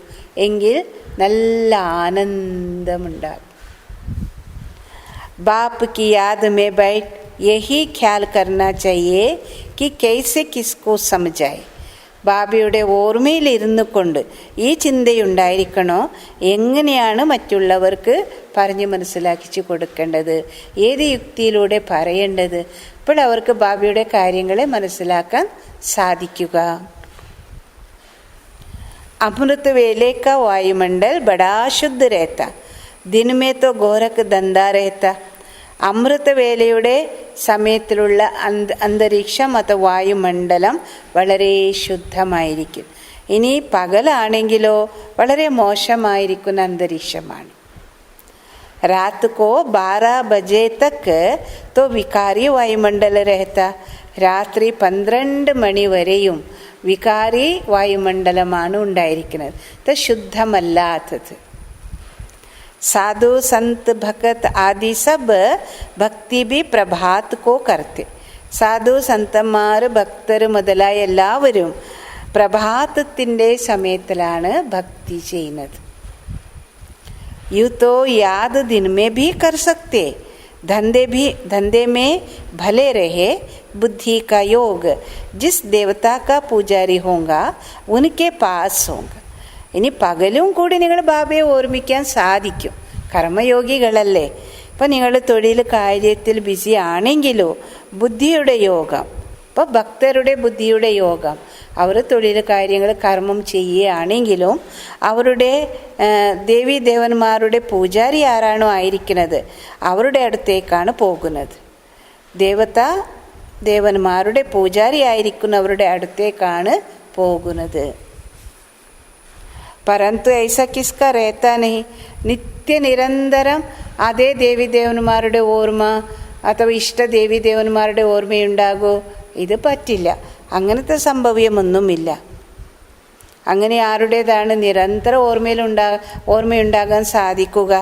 എങ്കിൽ നല്ല ആനന്ദമുണ്ടാകും. ബാപ്പ് की याद में बैठ यही ख्याल करना चाहिए कि कैसे किसको समझाए. ബാബയുടെ ഓർമ്മയിൽ ഇരുന്നു കൊണ്ട് ഈ ചിന്തയുണ്ടായിരിക്കണോ, എങ്ങനെയാണ് മറ്റുള്ളവർക്ക് പറഞ്ഞ് മനസ്സിലാക്കിച്ചു കൊടുക്കേണ്ടത്, ഏത് യുക്തിയിലൂടെ പറയേണ്ടത്. അപ്പോൾ അവർക്ക് ബാബയുടെ കാര്യങ്ങളെ മനസ്സിലാക്കാൻ സാധിക്കുക. अमृत वेले का वायुमंडल बड़ा शुद्ध रहता, दिन में तो गोरख धंधा रहता. അമൃതവേലയുടെ സമയത്തിലുള്ള അന്തരീക്ഷം അഥവാ വായുമണ്ഡലം വളരെ ശുദ്ധമായിരിക്കും. ഇനി പകലാണെങ്കിലോ വളരെ മോശമായിരിക്കുന്ന അന്തരീക്ഷമാണ്. रात को 12 बजे तक तो विकारी वायुमंडल रहता. രാത്രി 12 മണി വരെയും വികാരി വായുമണ്ഡലമാണ് ഉണ്ടായിരിക്കുന്നത്. ഇത് ശുദ്ധമല്ലാത്തത്. साधु संत भक्त आदि सब भक्ति भी प्रभात को करते. സാധു സന്തന്മാർ ഭക്തർ മുതലായ എല്ലാവരും പ്രഭാതത്തിൻ്റെ സമയത്തിലാണ് ഭക്തി ചെയ്യുന്നത്. यूँ तो याद दिन में भी कर सकते, धंधे में भले रहे, बुद्धि का योग जिस देवता का पुजारी होगा उनके पास होगा. ഇനി പകലും കൂടി നിങ്ങൾ ബാബയെ ഓർമ്മിക്കാൻ സാധിക്കും. കർമ്മയോഗികളല്ലേ. ഇപ്പം നിങ്ങൾ തൊഴിൽ കാര്യത്തിൽ ബിസി ആണെങ്കിലോ ബുദ്ധിയുടെ യോഗം, ഇപ്പോൾ ഭക്തരുടെ ബുദ്ധിയുടെ യോഗം, അവർ തൊഴിൽ കാര്യങ്ങൾ കർമ്മം ചെയ്യുകയാണെങ്കിലും അവരുടെ ദേവീ ദേവന്മാരുടെ പൂജാരി ആരാണോ ആയിരിക്കുന്നത് അവരുടെ അടുത്തേക്കാണ് പോകുന്നത്. ദേവന്മാരുടെ പൂജാരി ആയിരിക്കുന്നവരുടെ അടുത്തേക്കാണ് പോകുന്നത്. परंतु ऐसा किसका रहता नहीं. നിത്യ നിരന്തരം അതേ ദേവീദേവന്മാരുടെ ഓർമ്മ അഥവാ ഇഷ്ട ദേവീദേവന്മാരുടെ ഓർമ്മയുണ്ടാകോ? ഇത് പറ്റില്ല. അങ്ങനത്തെ സംഭവ്യമൊന്നുമില്ല. അങ്ങനെ ആരുടേതാണ് നിരന്തര ഓർമ്മയുണ്ടാകാൻ സാധിക്കുക?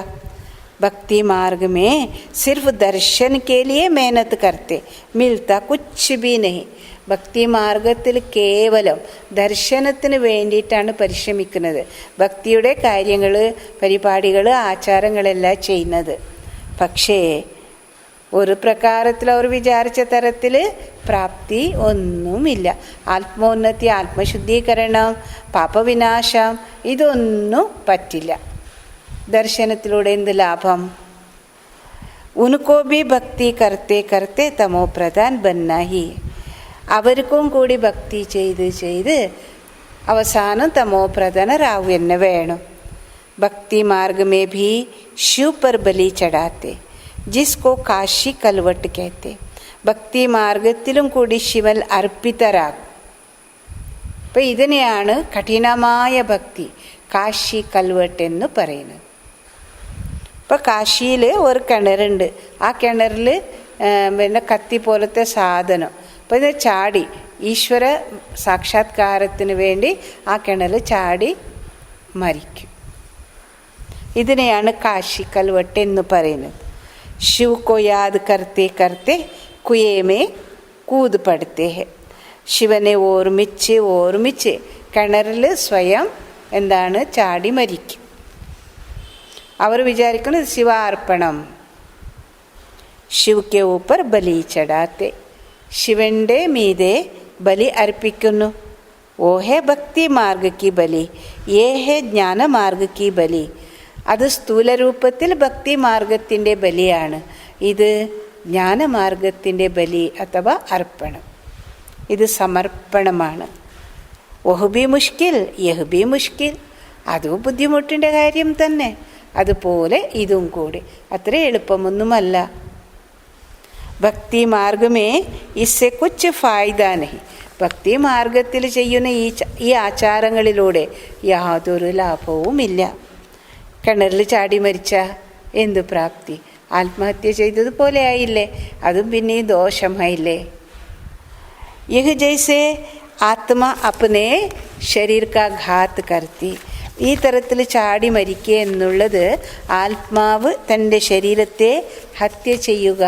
भक्ति मार्ग में सिर्फ दर्शन के लिए मेहनत करते, मिलता कुछ भी नहीं. ഭക്തി മാർഗത്തിൽ കേവലം ദർശനത്തിന് വേണ്ടിയിട്ടാണ് പരിശ്രമിക്കുന്നത്. ഭക്തിയുടെ കാര്യങ്ങൾ, പരിപാടികൾ, ആചാരങ്ങളെല്ലാം ചെയ്യുന്നത്. പക്ഷേ ഒരു പ്രകാരത്തിൽ അവർ വിചാരിച്ച തരത്തിൽ പ്രാപ്തി ഒന്നുമില്ല. ആത്മോന്നതി, ആത്മശുദ്ധീകരണം, പാപവിനാശം ഇതൊന്നും പറ്റില്ല. ദർശനത്തിലൂടെ എന്ത് ലാഭം? ഉनको भी ഭക്തി करते करते തമോ പ്രധാൻ बनना ही. അവർക്കും കൂടി ഭക്തി ചെയ്ത് അവസാനം തമോ പ്രധാനരാവുക തന്നെ വേണം. ഭക്തി മാർഗമേ ഭീ शिव पर बलि चढ़ाते जिसको काशी कलवट कहते. ഭക്തി മാർഗത്തിലും കൂടി ശിവൻ അർപ്പിതരാകും. അപ്പം ഇതിനെയാണ് കഠിനമായ ഭക്തി, കാശി കൽവട്ട് എന്ന് പറയുന്നത്. ഇപ്പം കാശിയിൽ ഒരു കിണറുണ്ട്. ആ കിണറിൽ പിന്നെ കത്തി പോലത്തെ സാധനം. അപ്പം ഇത് ചാടി ഈശ്വര സാക്ഷാത്കാരത്തിന് വേണ്ടി ആ കിണറിൽ ചാടി മരിക്കും. ഇതിനെയാണ് കാശി കൽവട്ട് എന്ന് പറയുന്നത്. ശിവ് കോ യാദ് കർത്തെ കർത്തെ കുയേമേ കൂത് പടുത്തേ ഹെ. ശിവനെ ഓർമ്മിച്ച് ഓർമ്മിച്ച് കിണറിൽ സ്വയം എന്താണ് ചാടി മരിക്കും. അവർ വിചാരിക്കുന്നത് ശിവാർപ്പണം. ശിവ് കെ ഊപ്പർ ബലി ചടാത്തെ. ശിവന്റെ മീതെ ബലി അർപ്പിക്കുന്നു. ഓ ഹേ ഭക്തി മാർഗ കി ബലി, ഏ ഹേ ജ്ഞാന മാർഗ കി ബലി. അത് സ്ഥൂല രൂപത്തിൽ ഭക്തി മാർഗത്തിൻ്റെ ബലിയാണ്. ഇത് ജ്ഞാനമാർഗത്തിൻ്റെ ബലി അഥവാ അർപ്പണം. ഇത് സമർപ്പണമാണ്. ഒഹ് ബി മുഷ്കിൽ യഹ് ബി മുഷ്കിൽ. അതും ബുദ്ധിമുട്ടിൻ്റെ കാര്യം തന്നെ. അതുപോലെ ഇതും കൂടി അത്ര എളുപ്പമൊന്നുമല്ല. ഭക്തി മാർഗമേ ഇസ്സെ കുച്ച് ഫായ്ദ നഹി. ഭക്തി മാർഗത്തിൽ ചെയ്യുന്ന ഈ ആചാരങ്ങളിലൂടെ യാതൊരു ലാഭവുമില്ല. കിണറിൽ ചാടി മരിച്ച എന്തു പ്രാപ്തി? ആത്മഹത്യ ചെയ്തതുപോലെ ആയില്ലേ? അതും പിന്നെ ദോഷമായില്ലേ? യഹ് ജൈസെ ആത്മ അപ്നെ ശരീർ കാ ഘാത് കർത്തി. ഈ തരത്തിൽ ചാടി മരിക്കുക എന്നുള്ളത് ആത്മാവ് തൻ്റെ ശരീരത്തെ ഹത്യ ചെയ്യുക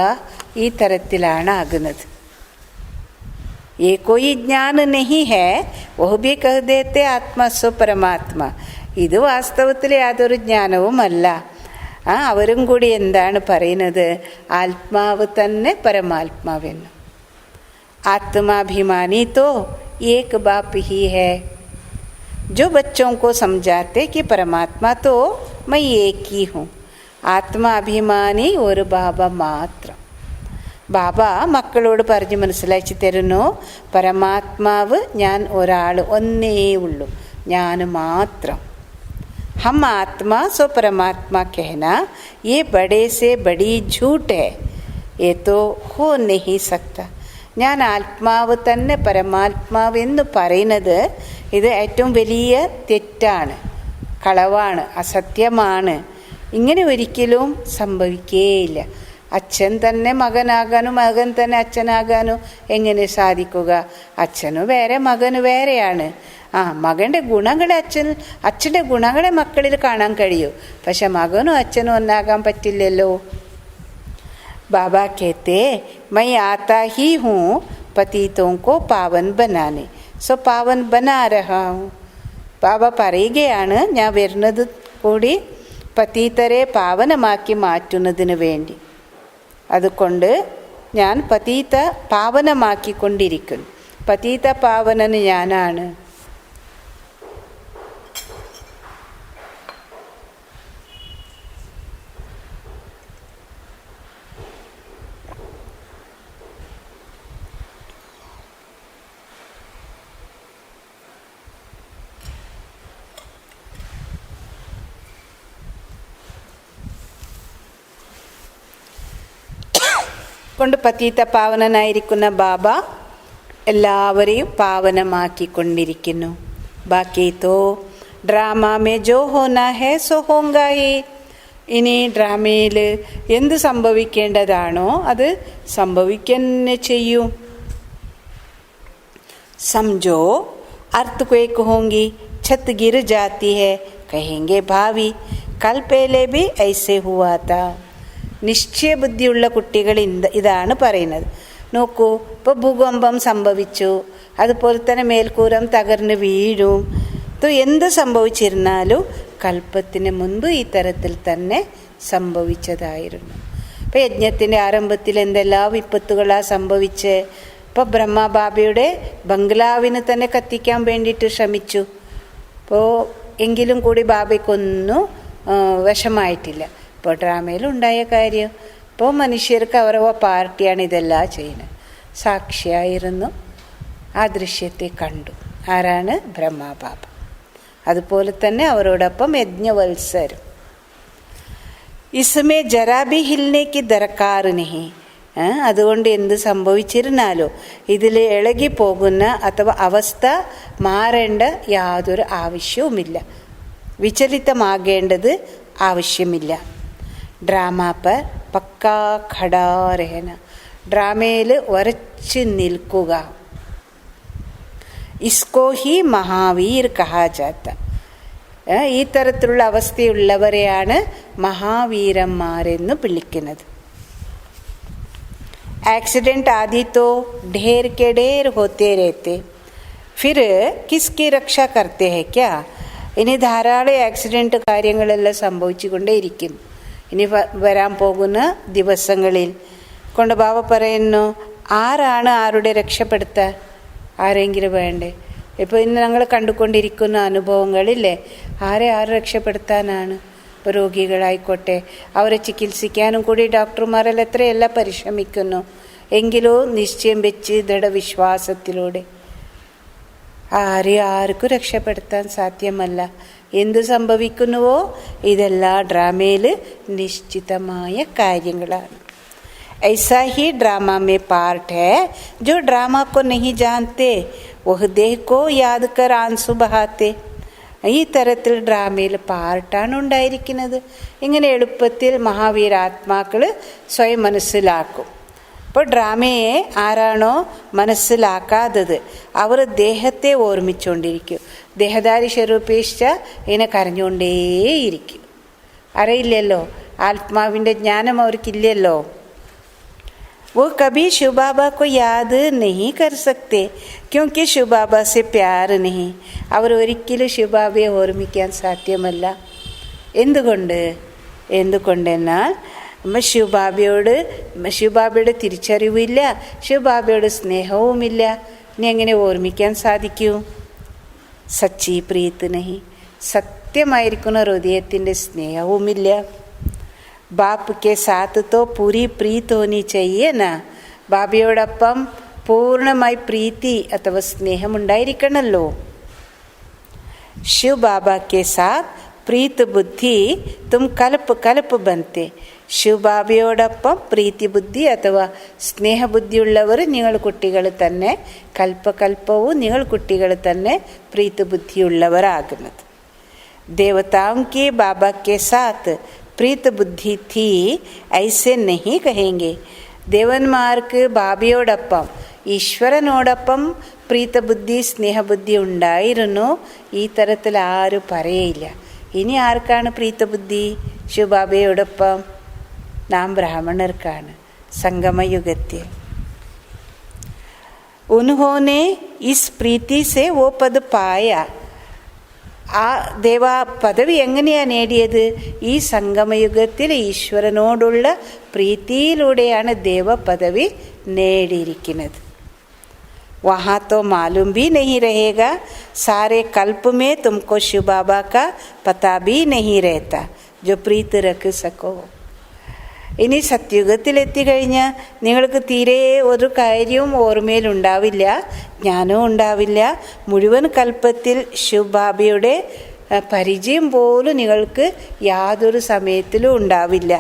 ഈ തരത്തിലാണ് ആകുന്നത്. ये कोई ज्ञान नहीं है, वह भी कह देते आत्मा सो परमात्मा. ഇത് വാസ്തവത്തിൽ യാതൊരു ജ്ഞാനവുമല്ല. അവരും കൂടി എന്താണ് പറയുന്നത്? ആത്മാവ് തന്നെ പരമാത്മാവെന്ന്. ആത്മാഭിമാനി തോ ഏക് ബാപ്പ് ഹി ഹേ. जो बच्चों को समझाते कि परमात्मा तो मैं एक ही हूँ. ആത്മാഭിമാനി ഒരു ബാബ മാത്രം. ബാബ മക്കളോട് പറഞ്ഞ് മനസ്സിലാക്കി തരുന്നു, പരമാത്മാവ് ഞാൻ ഒരാൾ, ഒന്നേ ഉള്ളൂ, ഞാൻ മാത്രം. हम आत्मा सो परमात्मा कहना ये बड़े से बड़ी झूठ है, ये तो हो नहीं सकता. ഞാൻ ആത്മാവ് തന്നെ പരമാത്മാവ് എന്ന് പറയുന്നത് ഇത് ഏറ്റവും വലിയ തെറ്റാണ്, കളവാണ്, അസത്യമാണ്. ഇങ്ങനെ ഒരിക്കലും സംഭവിക്കുകയില്ല. അച്ഛൻ തന്നെ മകനാകാനും മകൻ തന്നെ അച്ഛനാകാനും എങ്ങനെ സാധിക്കുക? അച്ഛനു വേറെ മകന് വേറെയാണ്. മകൻ്റെ ഗുണങ്ങളെ അച്ഛൻ്റെ ഗുണങ്ങളെ മക്കളിൽ കാണാൻ കഴിയും. പക്ഷെ മകനും അച്ഛനും ഒന്നാകാൻ പറ്റില്ലല്ലോ. ബാബ कहते मैं आता ही हूँ पतितों को पावन बनाने, सो पावन बना रहा हूँ. ബാബ പറയുകയാണ്, ഞാൻ വരുന്നത് കൂടി പതീതരെ പാവനമാക്കി മാറ്റുന്നതിന് വേണ്ടി. അതുകൊണ്ട് ഞാൻ പതീത പാവനമാക്കിക്കൊണ്ടിരിക്കുന്നു. പതീത പാവനന് ഞാനാണ്. കൊണ്ട് പതീത പാവനനായിരിക്കുന്ന ബാബ എല്ലാവരെയും പാവനമാക്കിക്കൊണ്ടിരിക്കുന്നു. ബാക്കി തോ ഡ്രാമേ ജോ ഹോനാ ഹേ സോ ഹോങ്കാ ഹി. ഇനി ഡ്രാമയിൽ എന്ത് സംഭവിക്കേണ്ടതാണോ അത് സംഭവിക്കന്നെ ചെയ്യും. समझो अर्थक्वेक होंगी, छत गिर जाती है, कहेंगे भावी कल पहले भी ऐसे हुआ था. നിശ്ചയബുദ്ധിയുള്ള കുട്ടികൾ ഇതാണ് പറയുന്നത്. നോക്കൂ, ഇപ്പോൾ ഭൂകമ്പം സംഭവിച്ചു, അതുപോലെ തന്നെ മേൽക്കൂരം തകർന്ന് വീഴും. എന്ത് സംഭവിച്ചിരുന്നാലും കൽപ്പത്തിന് മുൻപ് ഈ തരത്തിൽ തന്നെ സംഭവിച്ചതായിരുന്നു. ഇപ്പോൾ യജ്ഞത്തിൻ്റെ ആരംഭത്തിൽ എന്തെല്ലാം വിപത്തുകളാണ് സംഭവിച്ച്. ഇപ്പോൾ ബ്രഹ്മബാബയുടെ ബംഗ്ലാവിന് തന്നെ കത്തിക്കാൻ വേണ്ടിയിട്ട് ശ്രമിച്ചു. അപ്പോൾ എങ്കിലും കൂടി ബാബയ്ക്കൊന്നും വശമായിട്ടില്ല. ഇപ്പോൾ ഡ്രാമയിലുണ്ടായ കാര്യം. ഇപ്പോൾ മനുഷ്യർക്ക് അവരുടെ പാർട്ടിയാണ് ഇതെല്ലാം ചെയ്യുന്നത്. സാക്ഷിയായിരുന്നു, ആ ദൃശ്യത്തെ കണ്ടു. ആരാണ്? ബ്രഹ്മബാബ. അതുപോലെ തന്നെ അവരോടൊപ്പം യജ്ഞവത്സരം. इसमें जरा भी हिलने की दरकार नहीं. അതുകൊണ്ട് എന്ത് സംഭവിച്ചിരുന്നാലോ ഇതിൽ ഇളകിപ്പോകുന്ന അഥവാ അവസ്ഥ മാറേണ്ട യാതൊരു ആവശ്യവുമില്ല, വിചലിതമാകേണ്ടത് ആവശ്യമില്ല. ഡ്രാമ പർ പക്കാ ഖടാ രഹന, ഡ്രാമയിൽ ഉറച്ചു നിൽക്കുക. ഇസ്കോ ഹി മഹാവീർ കഹാ ജാത്ത, ഈ തരത്തിലുള്ള അവസ്ഥയുള്ളവരെയാണ് മഹാവീരന്മാരെന്ന് വിളിക്കുന്നത്. एक्सीडेंट आदि तो ढेर के ढेर होते रहते, फिर किसकी रक्षा करते हैं क्या? ഇനി ധാരാളം ആക്സിഡൻറ്റ് കാര്യങ്ങളെല്ലാം സംഭവിച്ചുകൊണ്ടേയിരിക്കും ഇനി വരാൻ പോകുന്ന ദിവസങ്ങളിൽ. കൊണ്ട് ബാബ പറയുന്നു, ആരാണ് ആരുടെ രക്ഷപ്പെടുത്താൻ? ആരെങ്കിലും വേണ്ടേ? ഇപ്പോൾ ഇന്ന് ഞങ്ങൾ കണ്ടുകൊണ്ടിരിക്കുന്ന അനുഭവങ്ങളില്ലേ, ആരെ രക്ഷപ്പെടുത്താനാണ്? ഇപ്പോൾ രോഗികളായിക്കോട്ടെ, അവരെ ചികിത്സിക്കാനും കൂടി ഡോക്ടർമാരെല്ലാം എത്രയെല്ലാം പരിശ്രമിക്കുന്നു. എങ്കിലോ നിശ്ചയം വെച്ച് ദൃഢവിശ്വാസത്തിലൂടെ ആർക്കും രക്ഷപ്പെടുത്താൻ സാധ്യമല്ല. എന്തു സംഭവിക്കുന്നുവോ ഇതെല്ലാം ഡ്രാമയിൽ നിശ്ചിതമായ കാര്യങ്ങളാണ്. ऐसा ही ड्रामा में पार्ट है, जो ड्रामा को नहीं जानते वह देह को याद कर आंसू बहाते. ഈ തരത്തിൽ ഡ്രാമയിൽ പാർട്ടാണ് ഉണ്ടായിരിക്കുന്നത്. ഇങ്ങനെ എളുപ്പത്തിൽ മഹാവീരാത്മാക്കൾ സ്വയം മനസ്സിലാക്കും. അപ്പോൾ ഡ്രാമയെ ആരാണോ മനസ്സിലാക്കാത്തത് അവർ ദേഹത്തെ ഓർമ്മിച്ചുകൊണ്ടിരിക്കും. ദേഹധാരി സ്വരൂപേക്ഷ ഇങ്ങനെ കരഞ്ഞുകൊണ്ടേയിരിക്കും. അറിയില്ലല്ലോ, ആത്മാവിൻ്റെ ജ്ഞാനം അവർക്കില്ലല്ലോ. वो कभी शिव बाबा को याद नहीं कर सकते क्योंकि शिव बाबा से प्यार नहीं. അവർ ഒരിക്കലും ശിവബാബയെ ഓർമ്മിക്കാൻ സാധ്യമല്ല. എന്തുകൊണ്ടെന്നാൽ ശിവബാബയുടെ തിരിച്ചറിവില്ല, ശിവബാബയുടെ സ്നേഹവുമില്ല. ഇനി എങ്ങനെ ഓർമ്മിക്കാൻ സാധിക്കൂ? സച്ചി പ്രീത്ത് നഹി, സത്യമായിരിക്കുന്ന ഹൃദയത്തിൻ്റെ സ്നേഹവുമില്ല. बाप के साथ तो पूरी प्रीत होनी चाहिए ना. ബാബയോടൊപ്പം പൂർണ്ണമായി പ്രീതി അഥവാ സ്നേഹമുണ്ടായിരിക്കണമല്ലോ. शिव बाबा के साथ प्रीत बुद्धि तुम കൽപ്പ് ബനത്തെ. ശിവബാബയോടൊപ്പം പ്രീതി ബുദ്ധി അഥവാ സ്നേഹബുദ്ധിയുള്ളവർ നിങ്ങൾ കുട്ടികൾ തന്നെ, കൽപ്പവും നിങ്ങൾ കുട്ടികൾ തന്നെ പ്രീതി ബുദ്ധിയുള്ളവരാകുന്നത്. देवताओं के बाबा के साथ प्रीत बुद्धि थी ऐसे नहीं कहेंगे. ദേവന്മാർക്ക് ബാബയോടൊപ്പം ഈശ്വരനോടൊപ്പം പ്രീതബുദ്ധി സ്നേഹബുദ്ധി ഉണ്ടായിരുന്നു, ഈ തരത്തിൽ ആരും പറയില്ല. ഇനി ആർക്കാണ് പ്രീതബുദ്ധി ശിവബാബയോടൊപ്പം? നാം ബ്രാഹ്മണർക്കാണ് സംഗമയുഗത്തിൽ. ഉൻഹോനെ ഇസ് പ്രീതി സെ വോ പദ് പായ. ആ ദേവ പദവി എങ്ങനെയാണ് നേടിയത്? ഈ സംഗമയുഗത്തിൽ ഈശ്വരനോടുള്ള പ്രീതിയിലൂടെയാണ് ദേവ പദവി നേടിയിരിക്കുന്നത്. वहाँ तो मालूम भी नहीं रहेगा, सारे कल्प में तुमको शिव बाबा का पता भी नहीं रहता जो प्रीत रख सको. ഇനി സത്യുഗത്തിലെത്തിക്കഴിഞ്ഞാൽ നിങ്ങൾക്ക് തീരെ ഒരു കാര്യവും ഓർമ്മയിലുണ്ടാവില്ല, ജ്ഞാനവും ഉണ്ടാവില്ല. മുഴുവൻ കൽപ്പത്തിൽ ശിവബാബയുടെ പരിചയം പോലും നിങ്ങൾക്ക് യാതൊരു സമയത്തിലും ഉണ്ടാവില്ല.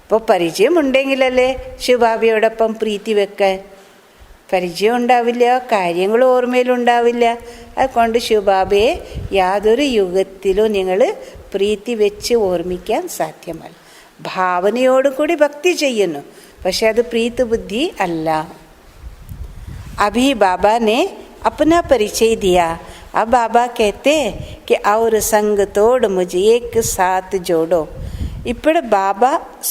അപ്പോൾ പരിചയം ഉണ്ടെങ്കിലല്ലേ ശിവബാബയോടൊപ്പം പ്രീതി വെക്കാൻ. പരിചയം ഉണ്ടാവില്ല, കാര്യങ്ങൾ ഓർമ്മയിലുണ്ടാവില്ല. അതുകൊണ്ട് ശിവബാബയെ യാതൊരു യുഗത്തിലും നിങ്ങൾ പ്രീതി വെച്ച് ഓർമ്മിക്കാൻ സാധ്യമല്ല. ഭാവനയോടുകൂടി ഭക്തി ചെയ്യുന്നു, പക്ഷെ അത് പ്രീതി ബുദ്ധി അല്ല. अभी बाबा ने अपना परिचय दिया. अब बाबा कहते कि और संग तोड़ मुझे एक साथ जोड़ो. ഇപ്പോൾ ബാബ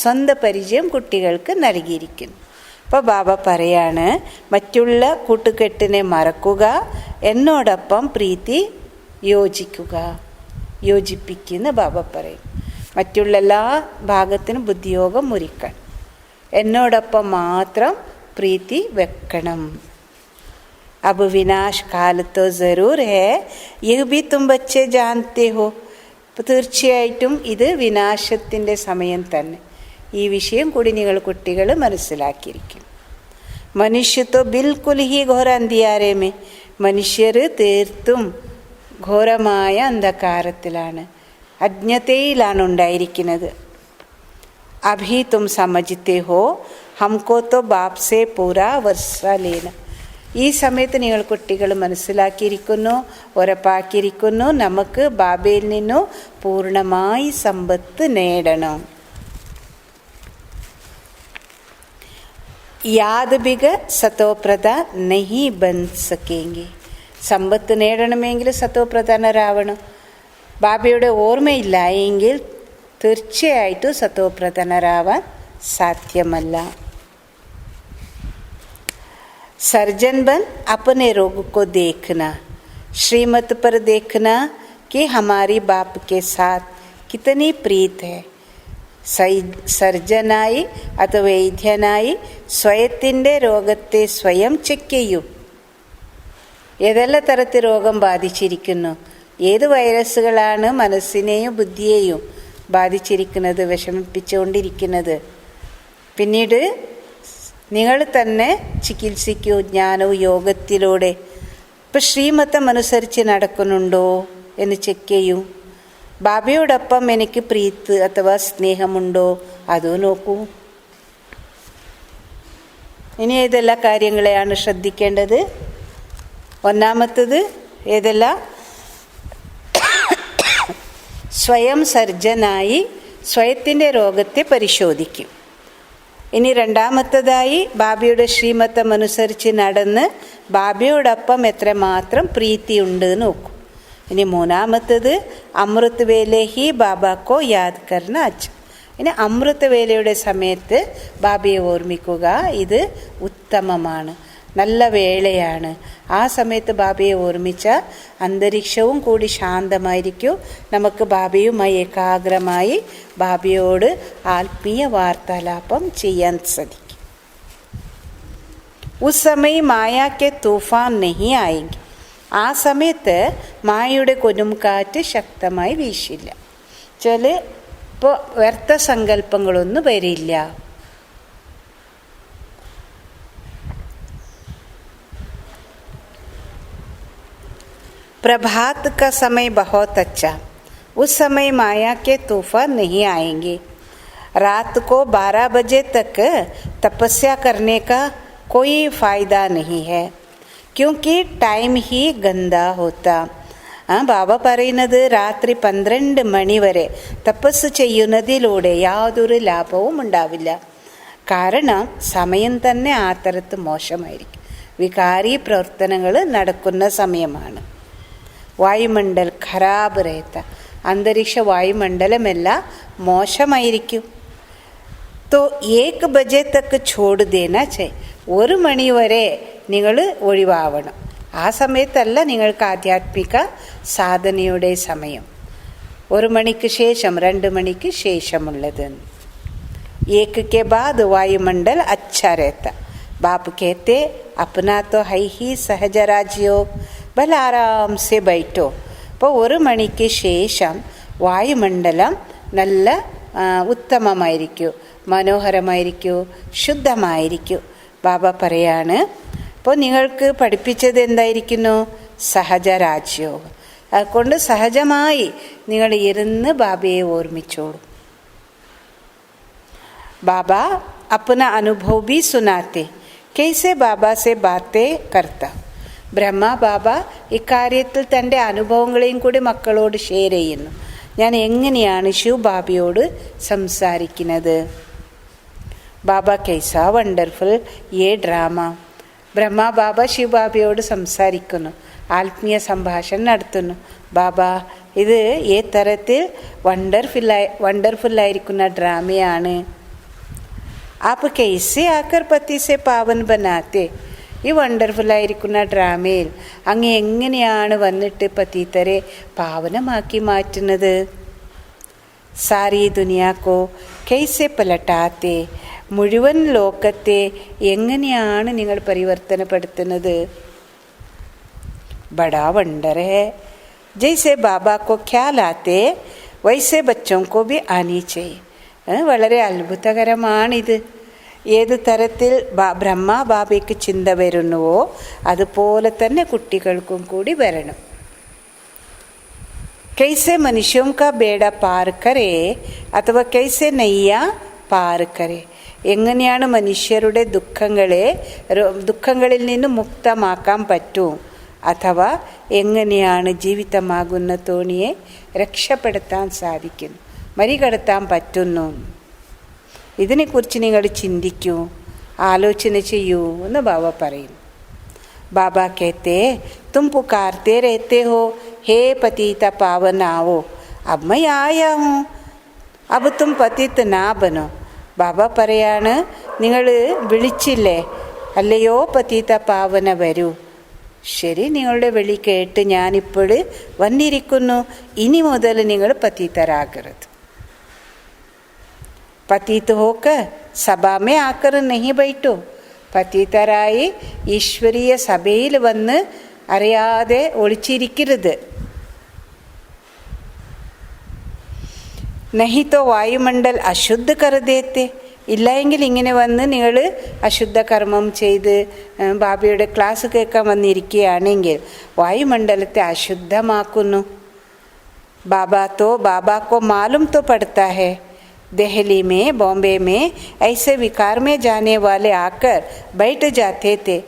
സ്വന്തം പരിചയം കുട്ടികൾക്ക് നൽകിയിരിക്കുന്നു. അപ്പോൾ ബാബ പറയാണ്, മറ്റുള്ള കൂട്ടുകെട്ടിനെ മറക്കുക, എന്നോടൊപ്പം പ്രീതി യോജിപ്പിക്കുന്ന ബാബ പറയും. മറ്റുള്ള എല്ലാ ഭാഗത്തിനും ബുദ്ധിയോഗം മുറിക്കണം, എന്നോടൊപ്പം മാത്രം പ്രീതി വെക്കണം. अब विनाश काल तो ज़रूर है, यह भी तुम बच्चे जानते हो. തീർച്ചയായിട്ടും ഇത് വിനാശത്തിൻ്റെ സമയം തന്നെ. ഈ വിഷയം കൂടി നിങ്ങൾ കുട്ടികൾ മനസ്സിലാക്കിയിരിക്കും. മനുഷ്യ തോ ബിൽക്കുൽ ഹി ഘോര അന്ധിയാരമേ, മനുഷ്യർ തീർത്തും ഘോരമായ അന്ധകാരത്തിലാണ്, അജ്ഞതയിലാണ് ഉണ്ടായിരിക്കുന്നത്. അഭി തും സമജ്ത്തെ ഹോ ഹംകോ തോ ബാപ് സേ പൂരാ വർഷ ലേന. ഈ സമയത്ത് നിങ്ങൾ കുട്ടികൾ മനസ്സിലാക്കിയിരിക്കുന്നു, ഉറപ്പാക്കിയിരിക്കുന്നു, നമുക്ക് ബാബയിൽ നിന്നും പൂർണ്ണമായി സമ്പത്ത് നേടണം. യാദ് ബിഗ സതോപ്രദ നഹി ബൻ സക്കേങ്കി. സമ്പത്ത് നേടണമെങ്കിൽ സതോപ്രധാനരാവണം. ബാബയുടെ ഓർമ്മയില്ല എങ്കിൽ തീർച്ചയായിട്ടും സതോപ്രധാനരാവാൻ സാധ്യമല്ല. सर्जन बन अपने रोग को देखना, श्रीमत पर देखना कि हमारी बाप के साथ कितनी प्रीत है. സർജനായി അഥവാ വൈദ്യനായി സ്വയത്തിൻ്റെ രോഗത്തെ സ്വയം ചെക്ക് ചെയ്യൂ. ഏതെല്ലാം തരത്തിൽ രോഗം ബാധിച്ചിരിക്കുന്നു, ഏത് വൈറസുകളാണ് മനസ്സിനെയും ബുദ്ധിയെയും ബാധിച്ചിരിക്കുന്നത്, വിഷമിപ്പിച്ചുകൊണ്ടിരിക്കുന്നത്. പിന്നീട് നിങ്ങൾ തന്നെ ചികിത്സിക്കൂ ജ്ഞാനവും യോഗത്തിലൂടെ. ഇപ്പം ശ്രീമതം അനുസരിച്ച് നടക്കുന്നുണ്ടോ എന്ന് ചെക്ക് ചെയ്യൂ. ബാബയോടൊപ്പം എനിക്ക് പ്രീത്ത് അഥവാ സ്നേഹമുണ്ടോ അതോ നോക്കൂ. ഇനി ഏതെല്ലാം കാര്യങ്ങളെയാണ് ശ്രദ്ധിക്കേണ്ടത്? ഒന്നാമത്തത് ഏതെല്ലാം? സ്വയം സർജനായി സ്വയത്തിൻ്റെ രോഗത്തെ പരിശോധിക്കും. ഇനി രണ്ടാമത്തതായി ബാബയുടെ ശ്രീമതം അനുസരിച്ച് നടന്ന് ബാബയോടൊപ്പം എത്രമാത്രം പ്രീതിയുണ്ട് നോക്കും. ഇനി മൂന്നാമത്തത് അമൃത് വേലെ ഹി ബാബാക്കോ യാദ് കർണ അച്ഛ. ഇനി അമൃത് വേലയുടെ സമയത്ത് ബാബയെ ഓർമ്മിക്കുക. ഇത് ഉത്തമമാണ്, നല്ല വേളയാണ്. ആ സമയത്ത് ബാബയെ ഓർമ്മിച്ചാൽ അന്തരീക്ഷവും കൂടി ശാന്തമായിരിക്കും. നമുക്ക് ബാബയുമായി ഏകാഗ്രമായി ബാബയോട് ആത്മീയ വാർത്താലാപം ചെയ്യാൻ സാധിക്കും. ഉസ് സമയം മായാക്കെ തൂഫാൻ നെഹി ആയെങ്കിൽ, ആ സമയത്ത് മായയുടെ കൊടുംകാറ്റ് ശക്തമായി വീശില്ല. ചില ഇപ്പോൾ വ്യർത്ഥ സങ്കല്പങ്ങളൊന്നും വരില്ല. प्रभात का समय बहुत अच्छा, उस समय माया के तूफान नहीं आएंगे. रात को 12 बजे तक तपस्या करने का कोई फ़ायदा नहीं है, क्योंकि टाइम ही गंदा होता. ബാബ പറയുന്നത് രാത്രി 12 മണി വരെ തപസ് ചെയ്യുന്നതിലൂടെ യാതൊരു ലാഭവും ഉണ്ടാവില്ല. കാരണം സമയം തന്നെ ആ തരത്ത് മോശമായിരിക്കും. വികാരി പ്രവർത്തനങ്ങൾ നടക്കുന്ന സമയമാണ്. വായുമണ്ഡൽ ഖരാബ് രഹത്ത, അന്തരീക്ഷ വായുമണ്ഡലമെല്ലാം മോശമായിരിക്കും. തോ 1 ബജെ തക്ക് ചോട് ദേനാ ചേ, 1 മണി വരെ നിങ്ങൾ ഒഴിവാവണം. ആ സമയത്തല്ല നിങ്ങൾക്ക് ആധ്യാത്മിക സാധനയുടെ സമയം. 1 മണിക്ക് ശേഷം 2 മണിക്ക് ശേഷമുള്ളത്. 1 के बाद वायुमंडल अच्छा रहता. बाप कहते अपना तो है ही सहज राजयोग, भले आराम से बैठो. അപ്പോൾ 1 മണിക്ക് ശേഷം വായുമണ്ഡലം നല്ല ഉത്തമമായിരിക്കും, മനോഹരമായിരിക്കും, ശുദ്ധമായിരിക്കും. ബാബ പറയാണ്. അപ്പോൾ നിങ്ങൾക്ക് പഠിപ്പിച്ചത് എന്തായിരിക്കുന്നു? സഹജരാജ്യോഗം. അതുകൊണ്ട് സഹജമായി നിങ്ങൾ ഇരുന്ന് ബാബയെ ഓർമ്മിച്ചോളൂ. ബാബ अपना अनुभव भी सुनाते, कैसे बाबा से बातें करता. ബ്രഹ്മ ബാബ ഇക്കാര്യത്തിൽ തൻ്റെ അനുഭവങ്ങളെയും കൂടി മക്കളോട് ഷെയർ ചെയ്യുന്നു. ഞാൻ എങ്ങനെയാണ് ശിവ് ബാബയോട് സംസാരിക്കുന്നത്. ബാബ കൈസാ വണ്ടർഫുൾ യേ ഡ്രാമ. ബ്രഹ്മ ബാബ ശിവ് ബാബയോട് സംസാരിക്കുന്നു, ആത്മീയ സംഭാഷണം നടത്തുന്നു. ബാബ ഇത് ഏ തരത്തിൽ വണ്ടർഫുള്ളായിരിക്കുന്ന ഡ്രാമയാണ്. ആപ്പ് കൈസെ ആക്കർ പതി സെ പാവൻ ബനാത്തെ. ഈ വണ്ടർഫുള്ളായിരിക്കുന്ന ഡ്രാമയിൽ അങ്ങ് എങ്ങനെയാണ് വന്നിട്ട് പതീതരെ പാവനമാക്കി മാറ്റുന്നത്. സാരി ദുനിയാക്കോ കൈസെ പലട്ടാത്തെ. മുഴുവൻ ലോകത്തെ എങ്ങനെയാണ് നിങ്ങൾ പരിവർത്തനപ്പെടുത്തുന്നത്. ബടാ വണ്ടർ ഹേ. ജൈസെ ബാബാ കോ ഖ്യാൽ ആത്തെ വൈസെ ബച്ചോं को भी आनी चाहिए. വളരെ അത്ഭുതകരമാണിത്. ഏത് തരത്തിൽ ബ്രഹ്മ ബാബയ്ക്ക് ചിന്ത വരുന്നുവോ അതുപോലെ തന്നെ കുട്ടികൾക്കും കൂടി വരണം. കൈസെ മനുഷ്യോं का बेड़ा पार करे अथवा कैसे नैया पार करे. എങ്ങനെയാണ് മനുഷ്യരുടെ ദുഃഖങ്ങളിൽ നിന്ന് മുക്തമാക്കാൻ പറ്റും, അഥവാ എങ്ങനെയാണ് ജീവിതമാകുന്ന തോണിയെ രക്ഷപ്പെടുത്താൻ സാധിക്കുന്നു, മറികടത്താൻ പറ്റുന്നു. ഇതിനെക്കുറിച്ച് നിങ്ങൾ ചിന്തിക്കൂ, ആലോചന ചെയ്യൂ എന്ന് ബാബ പറയും. बाबा कहते तुम पुकारते रहते हो, हे पतिता पावन आओ, अब मैं आया हूँ, अब तुम पतित ना बनो. ബാബ പറയാണ്, നിങ്ങൾ വിളിച്ചില്ലേ, അല്ലയോ പതിത പാവന വരൂ. ശരി, നിങ്ങളുടെ വിളി കേട്ട് ഞാനിപ്പോൾ വന്നിരിക്കുന്നു. ഇനി മുതൽ നിങ്ങൾ പതിതരാകരുത്. പതിത് ഹോക്കർ സഭാ മേ ആക്കർ നഹീ ബൈഠോ. പതിതരായി ഈശ്വരീയ സഭയിൽ വന്ന് അറിയാതെ ഒളിച്ചിരിക്കരുത്. നഹി തോ വായുമണ്ഡൽ അശുദ്ധ കരുതേത്തെ. ഇല്ലെങ്കിൽ ഇങ്ങനെ വന്ന് നിങ്ങൾ അശുദ്ധ കർമ്മം ചെയ്ത് ബാബയുടെ ക്ലാസ് കേൾക്കാൻ വന്നിരിക്കുകയാണെങ്കിൽ വായുമണ്ഡലത്തെ അശുദ്ധമാക്കുന്നു. बाबा को मालूम तो पड़ता है, दिल्ली में बॉम्बे में ऐसे विकार में जाने वाले आकर बैठ जाते थे.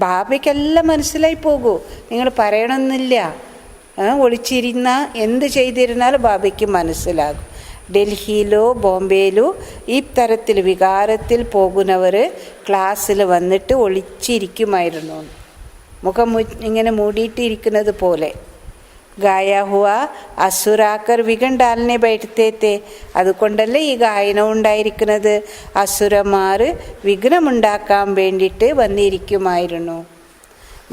ബാബയ്ക്കെല്ലാം മനസ്സിലായി പോകൂ, നിങ്ങൾ പറയണമെന്നില്ല. ഒളിച്ചിരുന്ന എന്ത് ചെയ്തിരുന്നാലും ബാബയ്ക്ക് മനസ്സിലാകും. ഡൽഹിയിലോ ബോംബെയിലോ ഈ തരത്തിൽ വികാരത്തിൽ പോകുന്നവർ ക്ലാസ്സിൽ വന്നിട്ട് ഒളിച്ചിരിക്കുമായിരുന്നു, മുഖം ഇങ്ങനെ മൂടിയിട്ടിരിക്കുന്നത് പോലെ. ഗായ ഹുവ അസുരാക്കർ വിഘൻ ഡാലിനെ ബൈഠത്തെ. അതുകൊണ്ടല്ലേ ഈ ഗായനം ഉണ്ടായിരിക്കുന്നത്. അസുരന്മാർ വിഘ്നമുണ്ടാക്കാൻ വേണ്ടിയിട്ട് വന്നിരിക്കുമായിരുന്നു.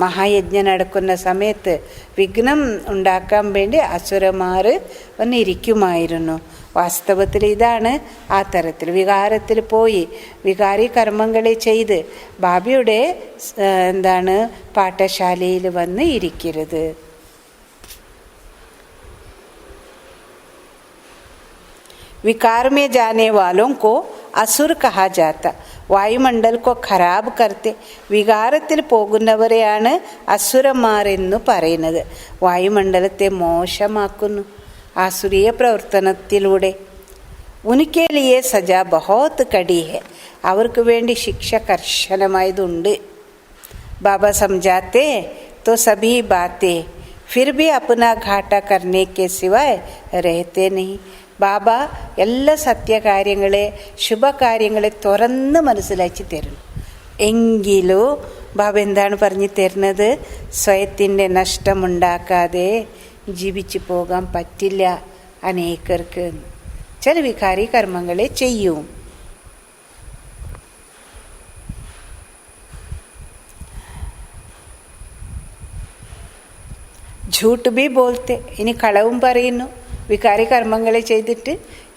മഹായജ്ഞം നടക്കുന്ന സമയത്ത് വിഘ്നം ഉണ്ടാക്കാൻ വേണ്ടി അസുരന്മാർ വന്നിരിക്കുമായിരുന്നു. വാസ്തവത്തിൽ ഇതാണ് ആ തരത്തിൽ വികാരത്തിൽ പോയി വികാരി കർമ്മങ്ങളെ ചെയ്ത് ബാബയുടെ പാഠശാലയിൽ വന്ന് ഇരിക്കരുത്. विकार में जाने वालों को असुर कहा जाता. വായുമണ്ഡൽ को खराब करते. വികാരത്തിൽ പോകുന്നവരെയാണ് അസുരന്മാർ എന്ന് പറയുന്നത്. വായുമണ്ഡലത്തെ മോശമാക്കുന്നു ആസുരീയ പ്രവർത്തനത്തിലൂടെ. ഉനके लिए सजा बहुत कड़ी है. അവർക്ക് വേണ്ടി ശിക്ഷ കർശനമായതുണ്ട്. बाबा समझाते तो सभी बातें फिर भी अपना घाटा करने के सिवाय रहते नहीं. ബാബ എല്ലാ സത്യകാര്യങ്ങളെ ശുഭകാര്യങ്ങളെ തുറന്ന് മനസ്സിലാക്കി തരുന്നു. എങ്കിലും ബാബ എന്താണ് പറഞ്ഞു തരുന്നത്? സ്വയത്തിൻ്റെ നഷ്ടമുണ്ടാക്കാതെ ജീവിച്ചു പോകാൻ പറ്റില്ല അനേകർക്ക്. ചില വികാരി കർമ്മങ്ങളെ ചെയ്യും. झूठ भी बोलते. ഇനി കളവും പറയുന്നു. വികാരി കർമ്മങ്ങളെ ചെയ്തിട്ട്